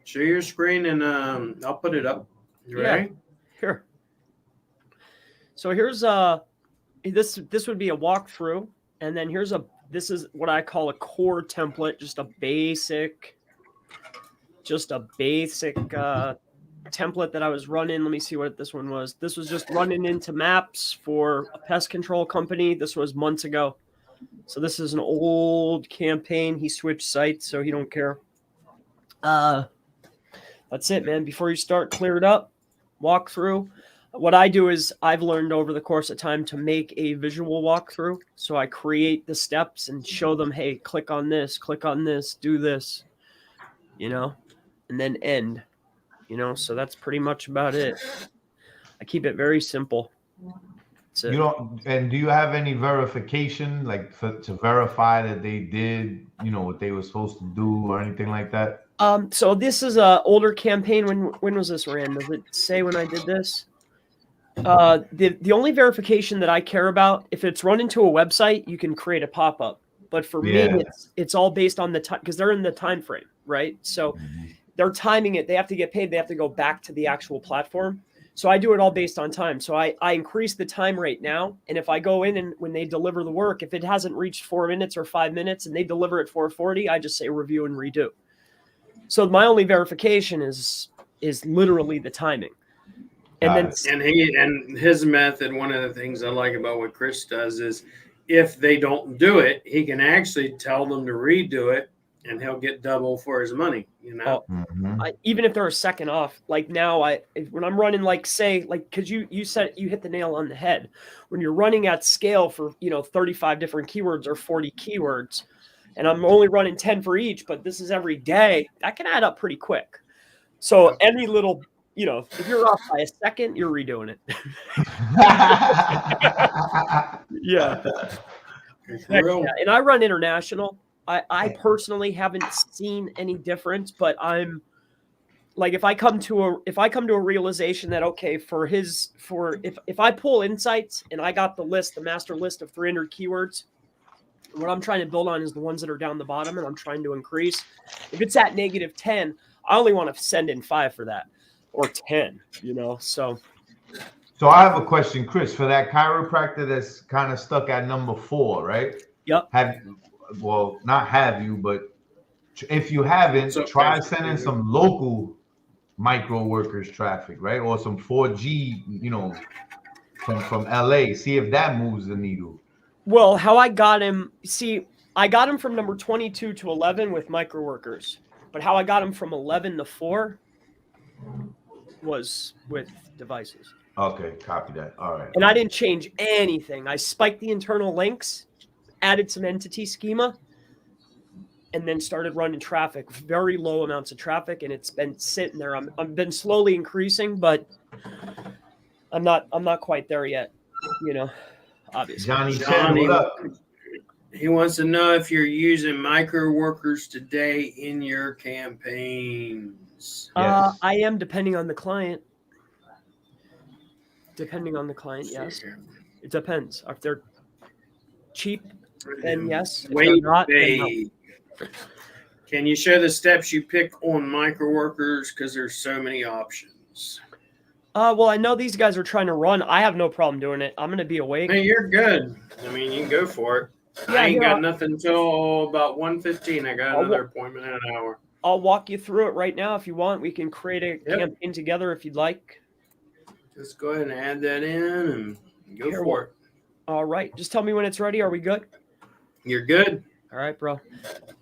Show your screen and I'll put it up. You Yeah. ready? Here. So here's this would be a walkthrough, and then this is what I call a core template, just a basic template that I was running. Let me see what this one was. This was just running into maps for a pest control company. This was months ago. So this is an old campaign. He switched sites, so he don't care. That's it, man. Before you start, clear it up, walk through. What I do is I've learned over the course of time to make a visual walkthrough. So I create the steps and show them, hey, click on this, do this, and then end, so that's pretty much about it. I keep it very simple. That's it. And do you have any verification, like to verify that they did, what they were supposed to do or anything like that? So this is a older campaign. When was this ran? Does it say when I did this? The only verification that I care about, if it's run into a website, you can create a pop-up. But for me, it's all based on the time, because they're in the time frame, right? So they're timing it. They have to get paid. They have to go back to the actual platform. So I do it all based on time. So I increase the time rate now. And if I go in and when they deliver the work, if it hasn't reached 4 minutes or 5 minutes and they deliver at 4:40, I just say review and redo. So my only verification is literally the timing. And his method, one of the things I like about what Chris does is if they don't do it, he can actually tell them to redo it and he'll get double for his money, even if they're a second off, like now when I'm running, because you said you hit the nail on the head. When you're running at scale for, 35 different keywords or 40 keywords, and I'm only running 10 for each, but this is every day, that can add up pretty quick. So any little, if you're off by a second, you're redoing it. Yeah. And I run international. I personally haven't seen any difference, but I'm like if I come to a realization that, okay, if I pull insights and I got the master list of 300 keywords, what I'm trying to build on is the ones that are down the bottom, and I'm trying to increase. If it's at -10, I only want to send in 5 for that, or 10, so. So I have a question, Chris, for that chiropractor that's kind of stuck at number 4, right? Yep. Not have you, but if you haven't, try sending some local micro workers traffic, right? Or some 4G, from LA. See if that moves the needle. Well, how I got him, I got him from number 22 to 11 with micro workers, but how I got him from 11 to 4 was with devices. Okay, copy that. All right. And I didn't change anything. I spiked the internal links, added some entity schema, and then started running traffic, very low amounts of traffic, and it's been sitting there. I've been slowly increasing, but I'm not quite there yet, obviously. Johnny, what up? He wants to know if you're using micro workers today in your campaigns. Yes. I am, depending on the client. Yes. It depends. If they're cheap, then yes. If they're not, then no. Can you share the steps you pick on micro workers? Because there's so many options. Well, I know these guys are trying to run. I have no problem doing it. I'm going to be awake. Hey, you're good. I mean, you can go for it. Yeah, I ain't got nothing until about 1:15. I got another appointment in an hour. I'll walk you through it right now if you want. We can create a campaign together if you'd like. Just go ahead and add that in and go for it. All right. Just tell me when it's ready. Are we good? You're good. All right, bro.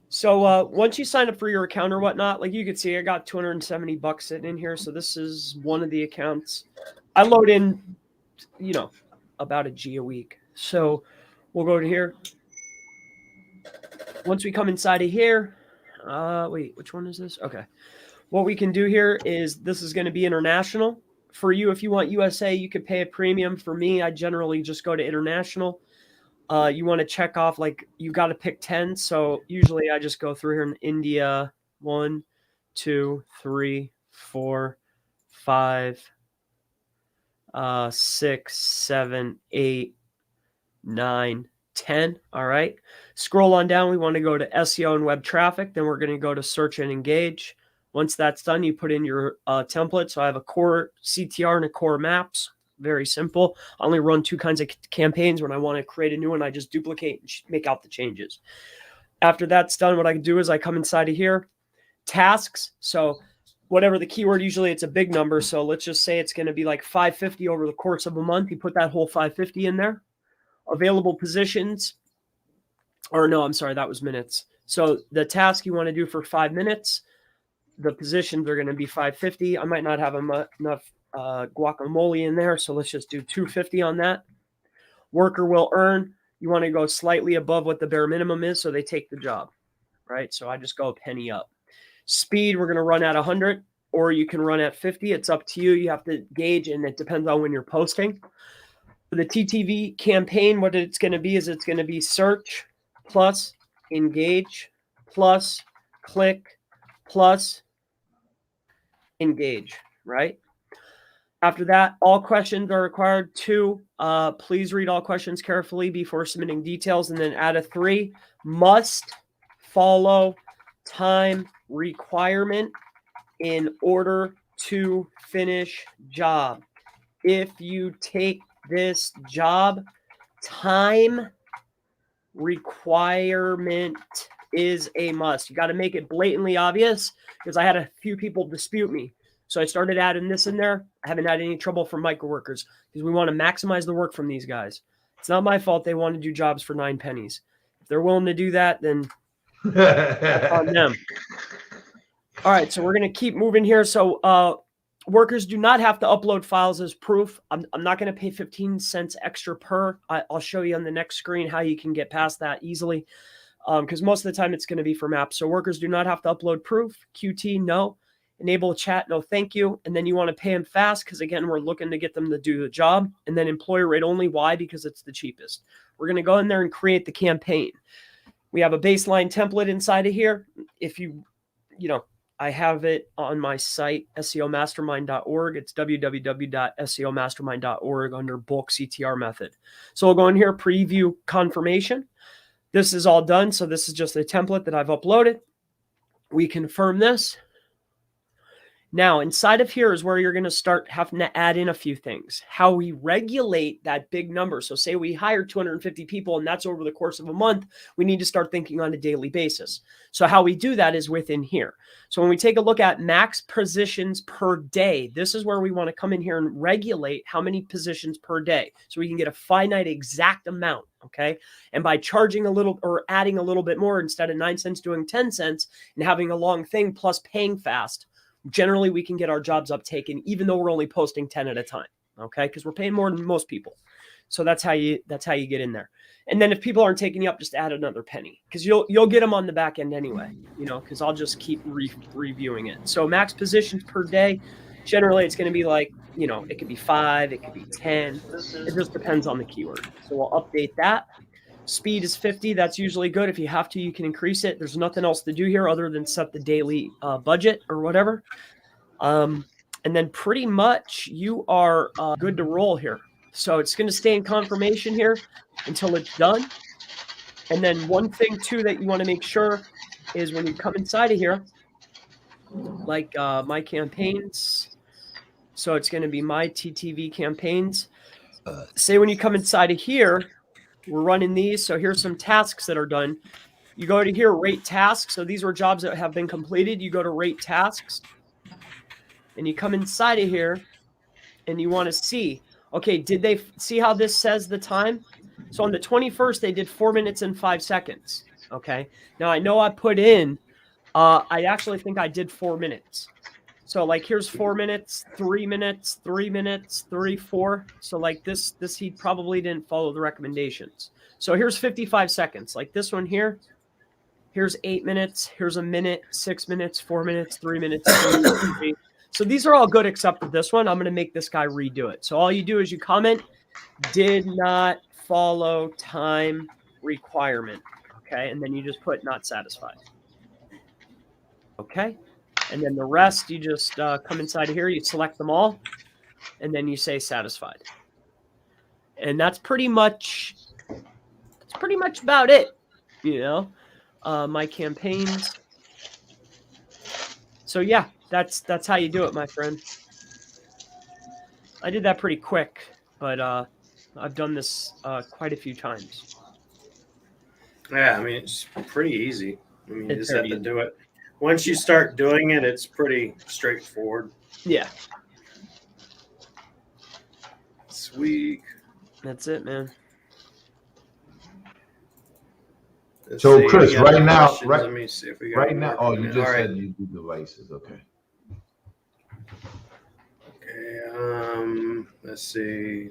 So once you sign up for your account or whatnot, like you can see, I got $270 sitting in here. So this is one of the accounts. I load in, about a G a week. So we'll go to here. Once we come inside of here, wait, which one is this? Okay. What we can do here is this is going to be international. For you, if you want USA, you could pay a premium. For me, I generally just go to international. You want to check off, like, you got to pick 10. So usually I just go through here in India, 1, 2, 3, 4, 5, 6, 7, 8, 9, 10. All right. Scroll on down. We want to go to SEO and web traffic. Then we're going to go to search and engage. Once that's done, you put in your template. So I have a core CTR and a core maps. Very simple. I only run 2 kinds of campaigns. When I want to create a new one, I just duplicate and make out the changes. After that's done, what I can do is I come inside of here, tasks. So whatever the keyword, usually it's a big number. So let's just say it's going to be like 550 over the course of a month. You put that whole 550 in there. Available positions, or no, I'm sorry, that was minutes. So the task you want to do for 5 minutes, the positions are going to be 550. I might not have enough guacamole in there, so let's just do 250 on that. Worker will earn. You want to go slightly above what the bare minimum is, so they take the job, right? So I just go a penny up. Speed, we're going to run at 100, or you can run at 50. It's up to you. You have to gauge, and it depends on when you're posting. For the TTV campaign, what it's going to be is it's going to be search plus engage plus click plus engage, right? After that, all questions are required. 2, please read all questions carefully before submitting details. And then add a 3, must follow time requirement in order to finish job. If you take this job, time requirement is a must. You got to make it blatantly obvious, because I had a few people dispute me. So I started adding this in there. I haven't had any trouble from micro workers, because we want to maximize the work from these guys. It's not my fault they want to do jobs for 9 pennies. If they're willing to do that, then that's on them. All right, so we're going to keep moving here. So workers do not have to upload files as proof. I'm not going to pay 15 cents extra per. I'll show you on the next screen how you can get past that easily, because most of the time it's going to be for maps. So workers do not have to upload proof. QT, no. Enable chat, no thank you. And then you want to pay them fast, because, again, we're looking to get them to do the job. And then employer rate only. Why? Because it's the cheapest. We're going to go in there and create the campaign. We have a baseline template inside of here. If you I have it on my site, seomastermind.org. It's www.seomastermind.org under bulk CTR method. So we'll go in here, preview confirmation. This is all done. So this is just a template that I've uploaded. We confirm this. Now, inside of here is where you're going to start having to add in a few things. How we regulate that big number. So say we hire 250 people and that's over the course of a month, we need to start thinking on a daily basis. So how we do that is within here. So when we take a look at max positions per day, this is where we want to come in here and regulate how many positions per day. So we can get a finite exact amount. Okay. And by charging a little or adding a little bit more, instead of 9 cents, doing 10 cents and having a long thing plus paying fast, generally we can get our jobs uptaken, even though we're only posting 10 at a time. Okay. Because we're paying more than most people. So that's how you get in there. And then if people aren't taking you up, just add another penny, because you'll get them on the back end anyway, because I'll just keep reviewing it. So max positions per day, generally it's going to be like, it could be 5, it could be 10. It just depends on the keyword. So we'll update that. Speed is 50. That's usually good. If you have to, you can increase it. There's nothing else to do here other than set the daily budget or whatever. And then pretty much you are good to roll here. So it's going to stay in confirmation here until it's done. And then one thing too that you want to make sure is when you come inside of here, like my campaigns. So it's going to be my TTV campaigns. Say when you come inside of here, we're running these. So here's some tasks that are done. You go to here, rate tasks. So these were jobs that have been completed. You go to rate tasks and you come inside of here and you want to see, okay, did they see how this says the time? So on the 21st, they did 4 minutes and 5 seconds. Okay. Now I know I put in, I actually think I did 4 minutes. So like here's 4 minutes, 3 minutes, 3 minutes, 3, 4. So like this he probably didn't follow the recommendations. So here's 55 seconds. Like this one here. Here's 8 minutes. Here's a minute, 6 minutes, 4 minutes, 3 minutes. 3. So these are all good except for this one. I'm going to make this guy redo it. So all you do is you comment, did not follow time requirement. Okay. And then you just put not satisfied. Okay. And then the rest, you just come inside of here, you select them all, and then you say satisfied. And that's pretty much about it, my campaigns. So yeah, that's how you do it, my friend. I did that pretty quick, but I've done this quite a few times. Yeah, I mean, it's pretty easy. I mean, you just have to do it. Once you start doing it, it's pretty straightforward. Yeah. Sweet. That's it, man. So, Chris, right now, let me see if we got right now. Oh, you just said you do devices. Okay. Okay. Let's see.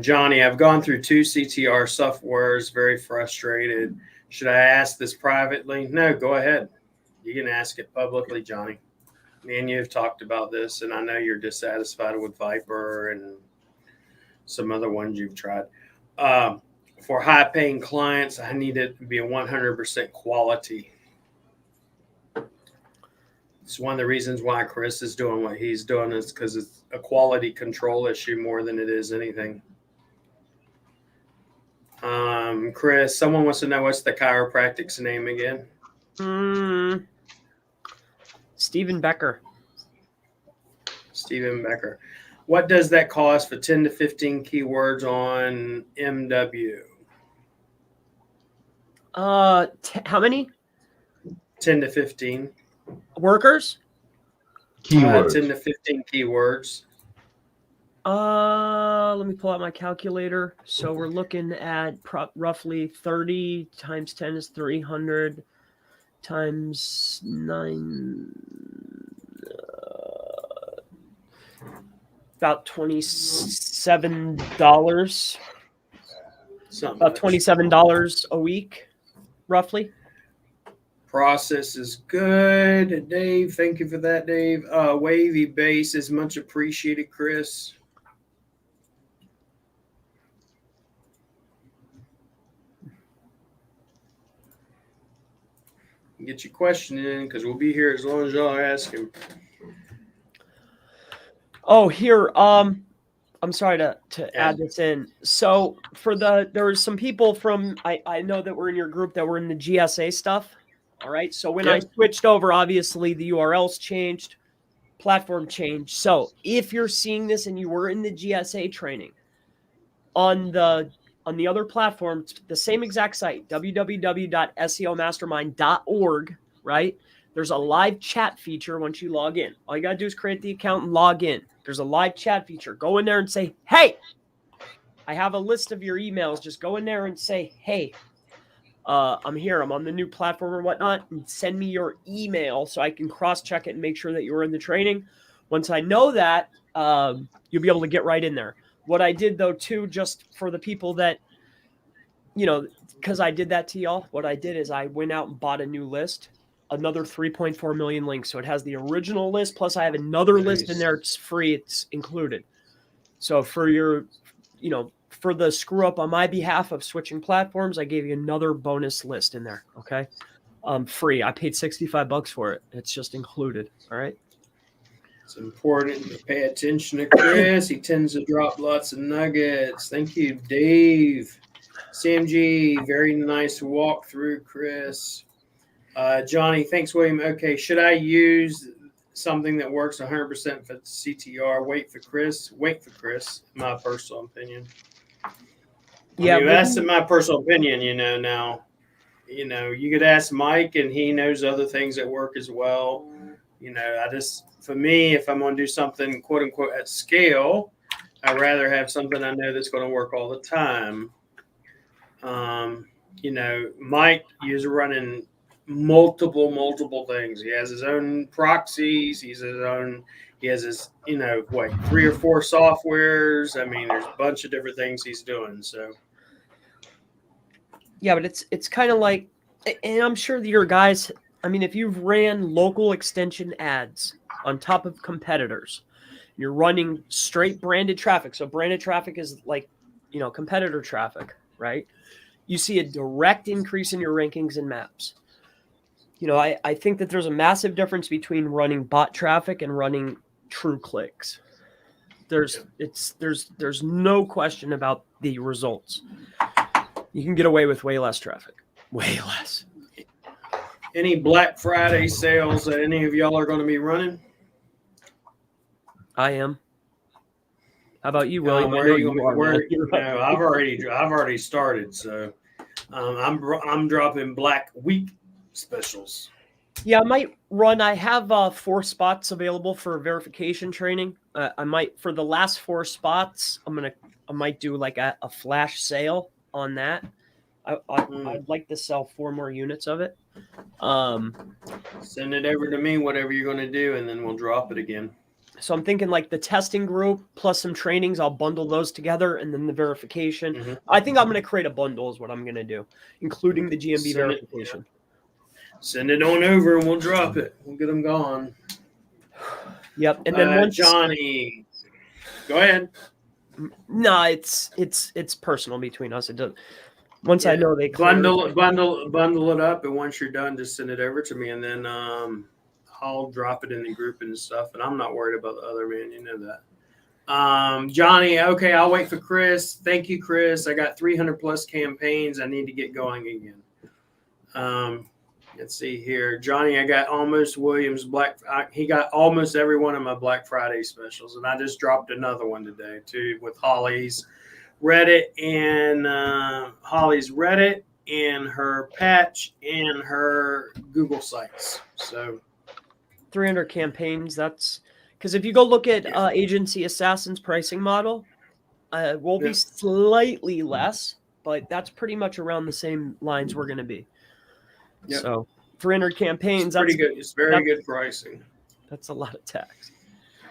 Johnny, I've gone through 2 CTR softwares, very frustrated. Should I ask this privately? No, go ahead. You can ask it publicly, Johnny. Me and you have talked about this, and I know you're dissatisfied with Viper and some other ones you've tried. For high-paying clients, I need it to be a 100% quality. It's one of the reasons why Chris is doing what he's doing is because it's a quality control issue more than it is anything. Chris, someone wants to know what's the chiropractic's name again? Stephen Becker. Stephen Becker. What does that cost for 10 to 15 keywords on MW? How many? 10 to 15. Workers? Keywords. 10 to 15 keywords. Let me pull out my calculator. So we're looking at roughly 30 times 10 is 300 times 9. About $27. About $27 a week, roughly. Process is good. Dave, thank you for that, Dave. Wavy base is much appreciated, Chris. Get your question in because we'll be here as long as y'all are asking. Oh, here. I'm sorry to add this in. So there were some people from I know that were in your group that were in the GSA stuff. All right. So when I switched over, obviously the URLs changed, platform changed. So if you're seeing this and you were in the GSA training on the other platform, the same exact site, www.seomastermind.org, right? There's a live chat feature once you log in. All you got to do is create the account and log in. There's a live chat feature. Go in there and say, hey, I have a list of your emails. Just go in there and say, hey, I'm here. I'm on the new platform or whatnot. And send me your email so I can cross-check it and make sure that you were in the training. Once I know that, you'll be able to get right in there. What I did, though, too, just for the people that, because I did that to y'all, what I did is I went out and bought a new list, another 3.4 million links. So it has the original list, plus I have another list in there. It's free. It's included. So for your, for the screw up on my behalf of switching platforms, I gave you another bonus list in there. Okay. Free. I paid $65 for it. It's just included. All right. It's important to pay attention to Chris. He tends to drop lots of nuggets. Thank you, Dave. CMG, very nice walkthrough, Chris. Johnny, thanks, William. Okay, should I use something that works 100% for CTR? Wait for Chris. My personal opinion. Yeah, that's my personal opinion. Now, you could ask Mike, and he knows other things that work as well. For me, if I'm going to do something quote unquote at scale, I'd rather have something I know that's going to work all the time. Mike is running multiple things. He has his own proxies. He has his, 3 or 4 softwares. I mean, there's a bunch of different things he's doing. So, yeah, but it's kind of like, and I'm sure that your guys, I mean, if you've ran local extension ads on top of competitors, you're running straight branded traffic. So branded traffic is like, competitor traffic, right? You see a direct increase in your rankings and maps. I think that there's a massive difference between running bot traffic and running true clicks. There's no question about the results. You can get away with way less traffic. Way less. Any Black Friday sales that any of y'all are going to be running? I am. How about you, William? I've already started. So I'm dropping Black Week specials. Yeah, I might run. I have 4 spots available for verification training. I might, for the last 4 spots, I might do like a flash sale on that. I'd like to sell 4 more units of it. Send it over to me, whatever you're going to do, and then we'll drop it again. So I'm thinking like the testing group plus some trainings, I'll bundle those together, and then the verification. Mm-hmm. I think I'm going to create a bundle is what I'm going to do, including the GMB verification. Send it on over and we'll drop it. We'll get them gone. Yep. And then once Johnny, go ahead. No, it's personal between us. It does. Once I know they bundle it up, and once you're done, just send it over to me, and then I'll drop it in the group and stuff. And I'm not worried about the other man, you know that. Johnny, okay, I'll wait for Chris. Thank you, Chris. I got 300 plus campaigns. I need to get going again. Let's see here, Johnny. I got almost Williams he got almost every one of my Black Friday specials, and I just dropped another one today too with Holly's Reddit and her patch and her Google sites. So 300 campaigns. That's because if you go look at Agency Assassin's pricing model, will be slightly less, but that's pretty much around the same lines we're going to be. Yep. So 300 campaigns. That's pretty good. It's very good pricing. That's a lot of tax.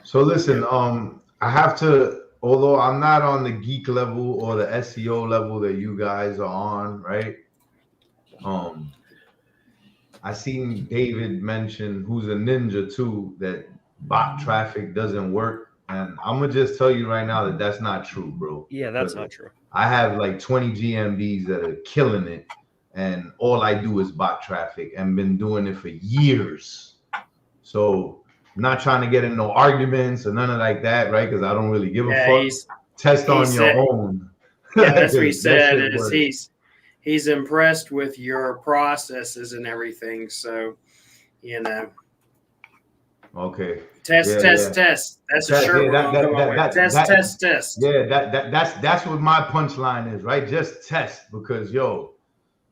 So listen, I have to, although I'm not on the geek level or the SEO level that you guys are on, right? I seen David mention, who's a ninja too, that bot traffic doesn't work. And I'm going to just tell you right now that that's not true, bro. Yeah, that's not true. I have like 20 GMBs that are killing it. and all I do is bot traffic and been doing it for years. So I'm not trying to get in no arguments or none of like that, right? Because I don't really give a fuck. Test on your own. Yeah, that's what he said. Is he's impressed with your processes and everything. So, you know. Okay. Test. That's a shirt. Test. Yeah, that's what my punchline is, right? Just test, because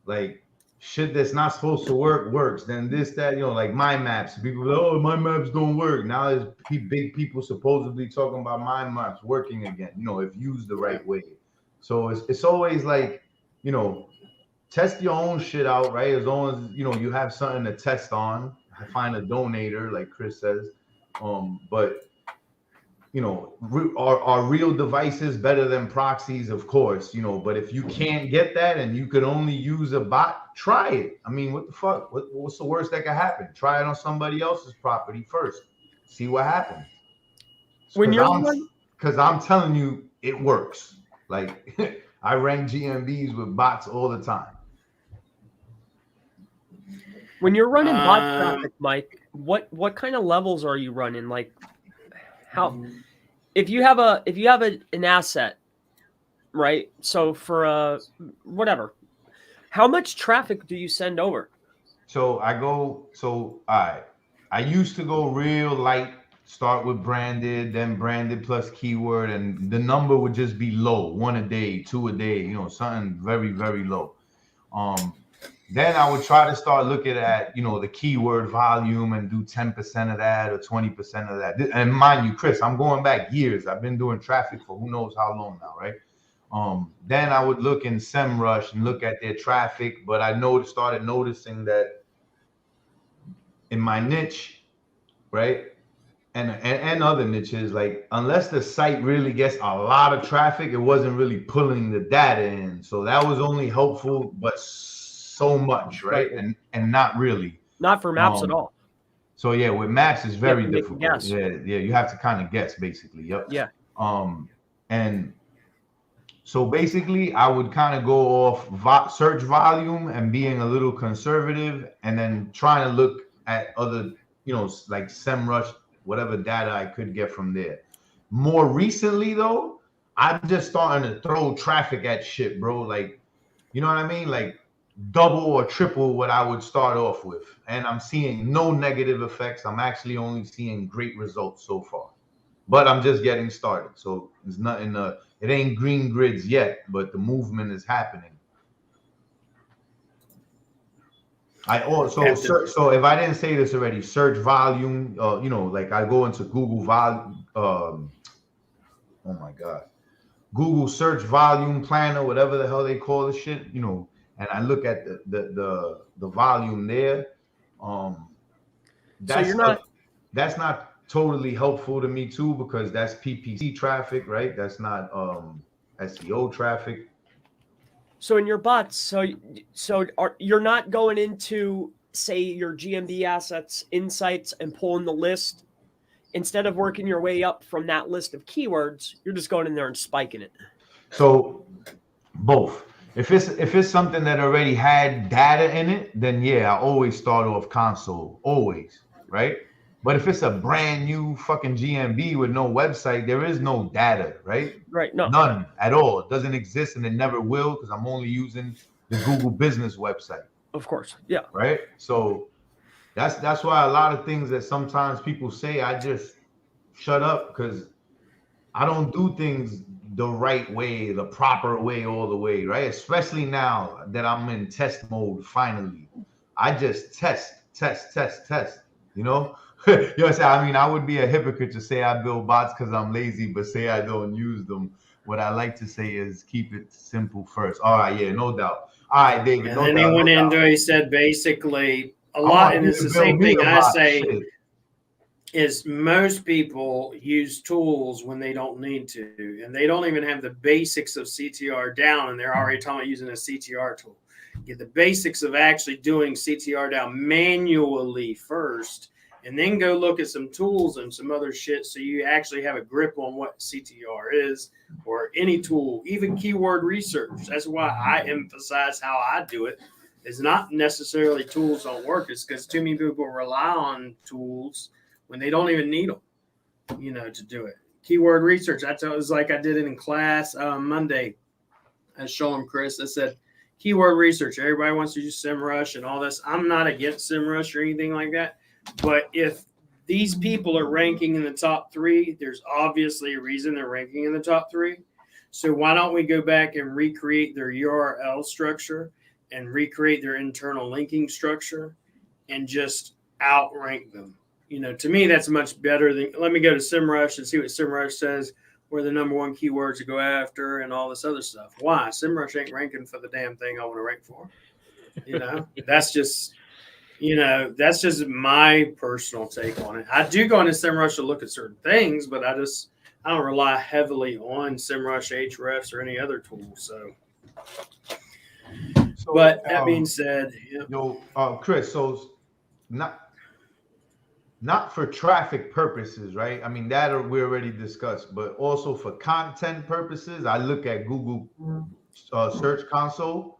like shit that's not supposed to work works. Then this, that, like mind maps. People go, oh, mind maps don't work. Now there's big people supposedly talking about mind maps working again, if used the right way. So it's always like, test your own shit out, right? As long as you have something to test on. Find a donator, like Chris says. But are real devices better than proxies? Of course, but if you can't get that and you could only use a bot, try it. I mean, what the fuck? What's the worst that could happen? Try it on somebody else's property first. See what happens. Because I'm telling you, it works. Like I rank GMBs with bots all the time. When you're running bot traffic, Mike, what kind of levels are you running? Like, how if you have an asset, right? So for whatever, how much traffic do you send over? So all right. I used to go real light, start with branded, then branded plus keyword, and the number would just be low, 1 a day, 2 a day, something very, very low. Then I would try to start looking at, the keyword volume and do 10% of that or 20% of that. And mind you, Chris, I'm going back years. I've been doing traffic for who knows how long now, right? Then I would look in SEMrush and look at their traffic, but I started noticing that in my niche, right, and other niches, like unless the site really gets a lot of traffic, it wasn't really pulling the data in. So that was only helpful, but so much, right? And not really. Not for maps at all. So yeah, with maps it's very difficult. Yeah, you have to kind of guess basically. Yep. Yeah. And so basically I would kind of go off search volume and being a little conservative, and then trying to look at other, like SEMrush, whatever data I could get from there. More recently though, I'm just starting to throw traffic at shit, bro. Like, you know what I mean? Like double or triple what I would start off with. And I'm seeing no negative effects. I'm actually only seeing great results so far. But I'm just getting started. So there's nothing, it ain't green grids yet, but the movement is happening. So if I didn't say this already, search volume, like I go into Google volume, oh my God, Google search volume planner, whatever the hell they call this shit, and I look at the volume there. That's not totally helpful to me too, because that's PPC traffic, right? That's not SEO traffic. So in your bots, you're not going into, say, your GMB assets insights and pulling the list. Instead of working your way up from that list of keywords, you're just going in there and spiking it. So both. If it's something that already had data in it, then yeah, I always start off console, always, right? But if it's a brand new fucking GMB with no website, there is no data, right? Right. No. None at all. It doesn't exist, and it never will, because I'm only using the Google Business website. Of course. Yeah. Right. So that's why a lot of things that sometimes people say, I just shut up, because I don't do things the right way, the proper way, all the way, right? Especially now that I'm in test mode, finally. I just test. You know what I'm saying? I mean, I would be a hypocrite to say I build bots because I'm lazy, but say I don't use them. What I like to say is keep it simple first. All right, yeah, no doubt. All right, David. And then he went into, he said basically a lot, and it's the same thing I say. Is most people use tools when they don't need to, and they don't even have the basics of CTR down, and they're already talking about using a CTR tool. Get the basics of actually doing CTR down manually first, and then go look at some tools and some other shit so you actually have a grip on what CTR is, or any tool, even keyword research. That's why I emphasize how I do it, It's not necessarily tools don't work. It's because too many people rely on tools when they don't even need them, to do it. Keyword research. That's what it was like. I did it in class Monday. I showed them, Chris. I said, keyword research. Everybody wants to use SEMrush and all this. I'm not against SEMrush or anything like that. But if these people are ranking in the top 3, there's obviously a reason they're ranking in the top 3. So why don't we go back and recreate their URL structure and recreate their internal linking structure and just outrank them? To me, that's much better than, let me go to SEMrush and see what SEMrush says, where the number 1 keywords to go after and all this other stuff. Why? SEMrush ain't ranking for the damn thing I want to rank for. That's just, that's just my personal take on it. I do go into SEMrush to look at certain things, but I don't rely heavily on SEMrush, Ahrefs, or any other tool. So but that being said, Chris, so not for traffic purposes, right? I mean, that we already discussed, but also for content purposes, I look at Google Search Console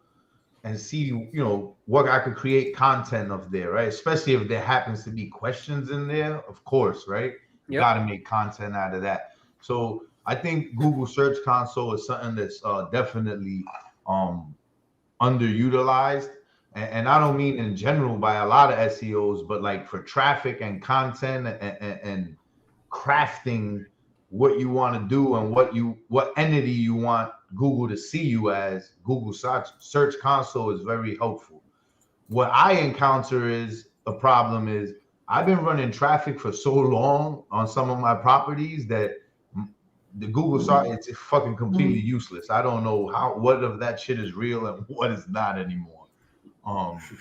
and see, what I could create content of there, right? Especially if there happens to be questions in there, of course, right? You got to make content out of that. So I think Google Search Console is something that's definitely underutilized. And I don't mean in general by a lot of SEOs, but like for traffic and content and crafting what you want to do and what entity you want Google to see you as, Google Search Console is very helpful. What I encounter is a problem is I've been running traffic for so long on some of my properties that the Google search, it's fucking completely useless. I don't know what of that shit is real and what is not anymore.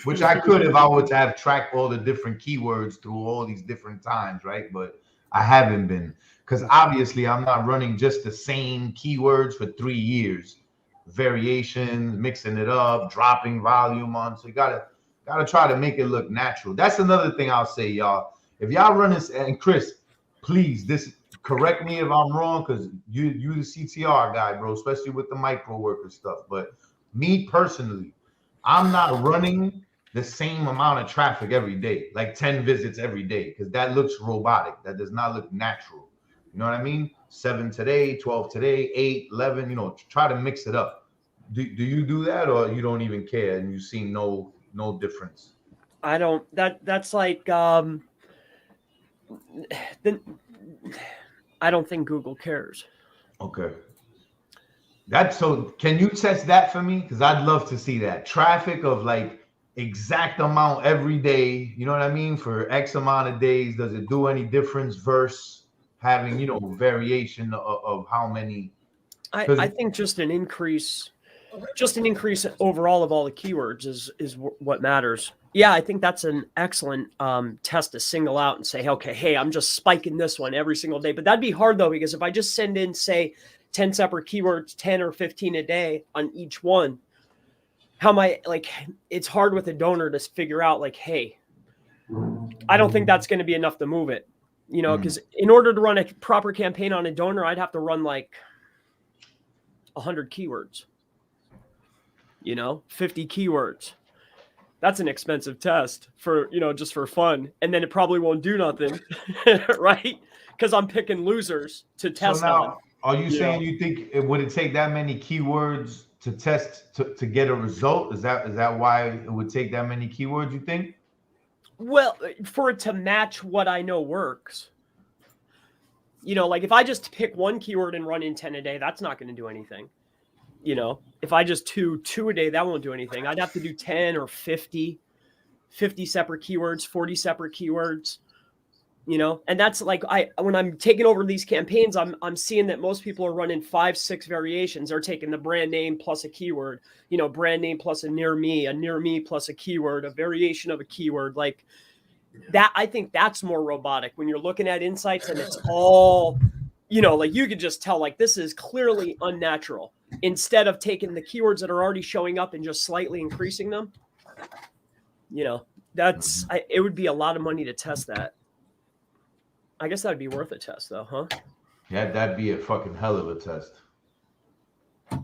Which I could if I were to have tracked all the different keywords through all these different times, right? But I haven't been, because obviously I'm not running just the same keywords for 3 years. Variations, mixing it up, dropping volume on. So you gotta try to make it look natural. That's another thing I'll say, y'all. If y'all run this, and Chris, please, correct me if I'm wrong, because you the CTR guy, bro, especially with the micro worker stuff. But me personally, I'm not running the same amount of traffic every day, like 10 visits every day, because that looks robotic. That does not look natural. You know what I mean? 7 today, 12 today, 8, 11, try to mix it up. Do you do that, or you don't even care and you see no difference? I don't. That's like I don't think Google cares. Okay. So can you test that for me? Because I'd love to see that traffic of like exact amount every day. You know what I mean? For X amount of days, does it do any difference versus having, variation of how many? I think just an increase overall of all the keywords is what matters. Yeah, I think that's an excellent test to single out and say, okay, hey, I'm just spiking this one every single day. But that'd be hard though, because if I just send in, say, 10 separate keywords, 10 or 15 a day on each one, it's hard with a donor to figure out like, hey, I don't think that's going to be enough to move it, because in order to run a proper campaign on a donor, I'd have to run like 100 keywords, 50 keywords. That's an expensive test for, just for fun. And then it probably won't do nothing, right? Because I'm picking losers to test on. Are you saying you think would it take that many keywords to test to get a result? Is that why it would take that many keywords, you think? Well, for it to match what I know works. Like if I just pick one keyword and run in 10 a day, that's not going to do anything. If I just do 2 a day, that won't do anything. I'd have to do 10 or 50 separate keywords, 40 separate keywords. And that's like when I'm taking over these campaigns, I'm seeing that most people are running 5-6 variations. They're taking the brand name plus a keyword, brand name plus a near me plus a keyword, a variation of a keyword like that. I think that's more robotic when you're looking at insights and it's all, like you could just tell like this is clearly unnatural instead of taking the keywords that are already showing up and just slightly increasing them. It would be a lot of money to test that. I guess that'd be worth a test though, huh? Yeah, that'd be a fucking hell of a test.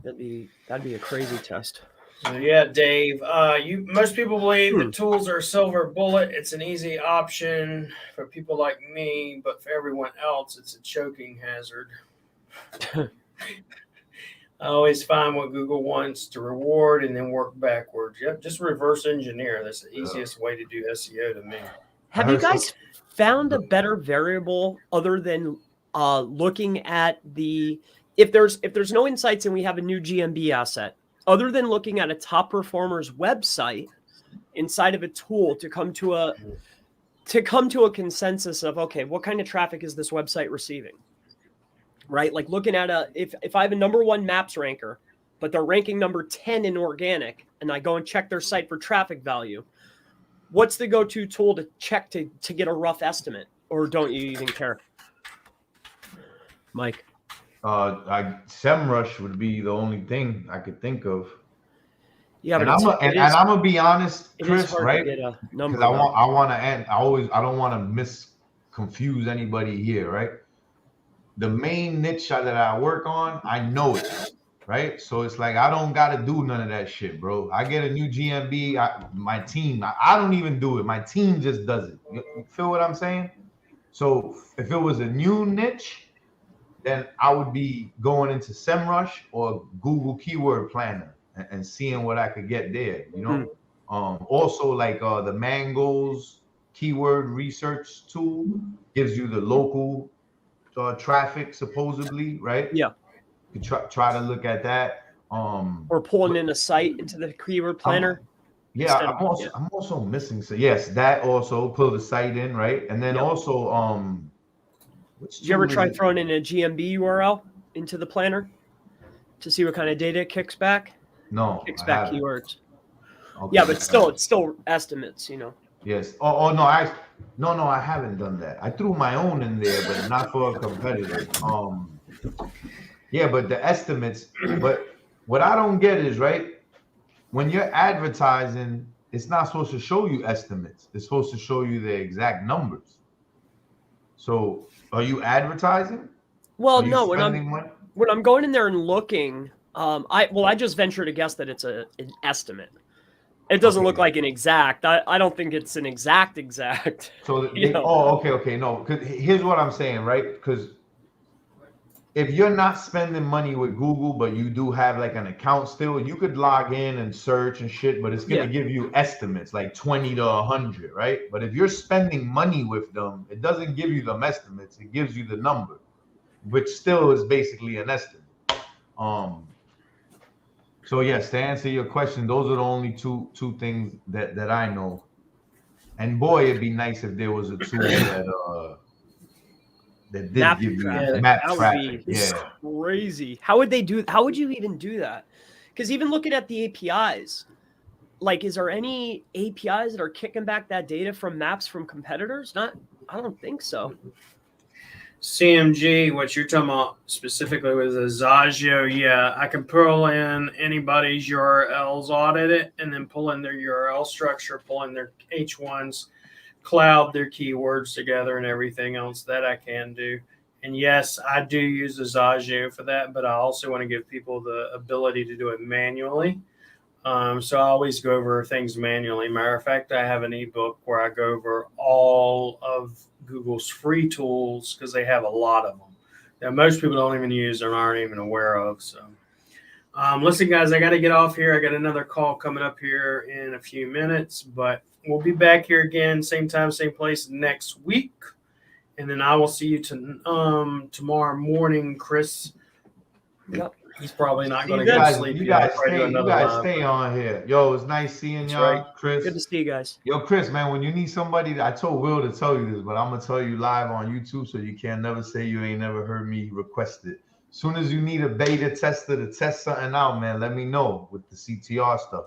That'd be a crazy test. So yeah, Dave. Most people believe that tools are a silver bullet. It's an easy option for people like me, but for everyone else, it's a choking hazard. I always find what Google wants to reward and then work backwards. Yep, just reverse engineer. That's the easiest way to do SEO to me. Have you guys found a better variable other than looking at if there's no insights and we have a new GMB asset, other than looking at a top performer's website inside of a tool to come to a consensus of, okay, what kind of traffic is this website receiving? Right? Like looking at if I have a number 1 maps ranker, but they're ranking number 10 in organic, and I go and check their site for traffic value, what's the go-to tool to check to get a rough estimate? Or don't you even care? Mike? SEMrush would be the only thing I could think of. Yeah, and I'm gonna be honest, Chris, right? Because I want to end. I don't want to confuse anybody here, right? The main niche that I work on, I know it, right? So it's like I don't got to do none of that shit, bro. I get a new GMB, my team, I don't even do it. My team just does it. You feel what I'm saying? So if it was a new niche, then I would be going into SEMrush or Google Keyword Planner and seeing what I could get there, you know? Also, like the Mango's keyword research tool gives you the local traffic, supposedly, right? Yeah. You try to look at that. Or pulling in a site into the keyword planner. I'm also missing. So yes, that also pull the site in, right? And then also, did you ever try throwing in a GMB URL into the planner to see what kind of data it kicks back? No, it kicks back keywords. Okay, yeah, but it's still estimates, you know. Yes. Oh no, I haven't done that. I threw my own in there, but not for a competitor. Yeah, but the estimates. But what I don't get is, right, when you're advertising, it's not supposed to show you estimates. It's supposed to show you the exact numbers. So, are you advertising? Well, no. When I'm going in there and looking, I just venture to guess that it's an estimate. It doesn't look like an exact. I don't think it's an exact. So okay. No, because here's what I'm saying, right? Because if you're not spending money with Google, but you do have like an account still, you could log in and search and shit, but it's gonna give you estimates like 20 to 100, right? But if you're spending money with them, it doesn't give you them estimates. It gives you the number, which still is basically an estimate. So yes, to answer your question, those are the only two things that I know. And boy, it'd be nice if there was a tool that did give you map traffic. Yeah, crazy. How would you even do that? Because even looking at the APIs, like, is there any APIs that are kicking back that data from maps from competitors? I don't think so. CMG, what you're talking about specifically with Azagio, I can pull in anybody's URLs, audit it, and then pull in their URL structure, pull in their H1s, cloud their keywords together and everything else that I can do. And yes, I do use Azagio for that, but I also want to give people the ability to do it manually. So I always go over things manually. Matter of fact, I have an ebook where I go over all of Google's free tools because they have a lot of them that most people don't even use and aren't even aware of. So, listen, guys, I got to get off here. I got another call coming up here in a few minutes, but we'll be back here again, same time, same place next week. And then I will see you tomorrow morning, Chris. Yep. He's probably not going to go to sleep. You guys stay on here. Yo, it's nice seeing y'all, right. Chris. Good to see you guys. Yo, Chris, man, when you need somebody, I told Will to tell you this, but I'm going to tell you live on YouTube so you can't never say you ain't never heard me request it. As soon as you need a beta tester to test something out, man, let me know with the CTR stuff.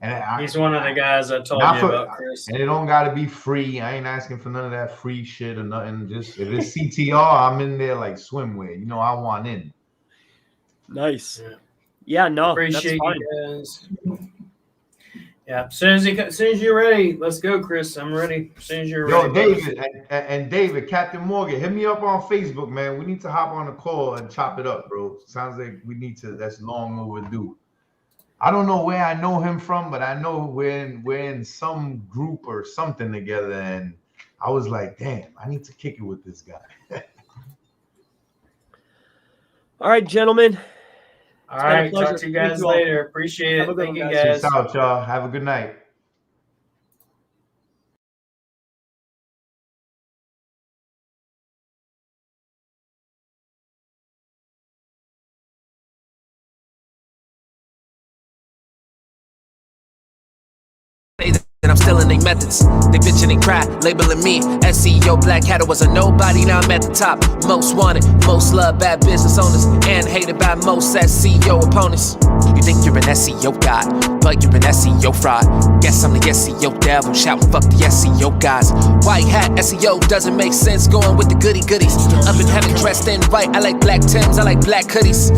And he's one of the guys I told you about, Chris. And it don't got to be free. I ain't asking for none of that free shit or nothing. Just if it's CTR, I'm in there like swimwear. You know, I want in. Nice. Yeah, no. Appreciate you guys. Yeah, as soon as you're ready, let's go, Chris. I'm ready. As soon as you're ready. David and David, Captain Morgan, hit me up on Facebook, man. We need to hop on a call and chop it up, bro. Sounds like we need to. That's long overdue. I don't know where I know him from, but I know we're in some group or something together, and I was like, damn, I need to kick it with this guy. All right, gentlemen. All It's been a right. pleasure. Talk to you Thank guys you all. later. Appreciate Have a it. good Thank one, you, guys. guys. Peace out, y'all. Have a good night. And I'm still in their methods. They bitch and they cry, labeling me SEO Black Hat. Was a nobody, now I'm at the top. Most wanted, most loved, bad business owners, and hated by most SEO opponents. You think you're an SEO god, but you're an SEO fraud. Guess I'm the SEO devil, shouting fuck the SEO guys. White hat SEO doesn't make sense, going with the goody goodies. Up in heaven dressed in white, I like black Tims, I like black hoodies.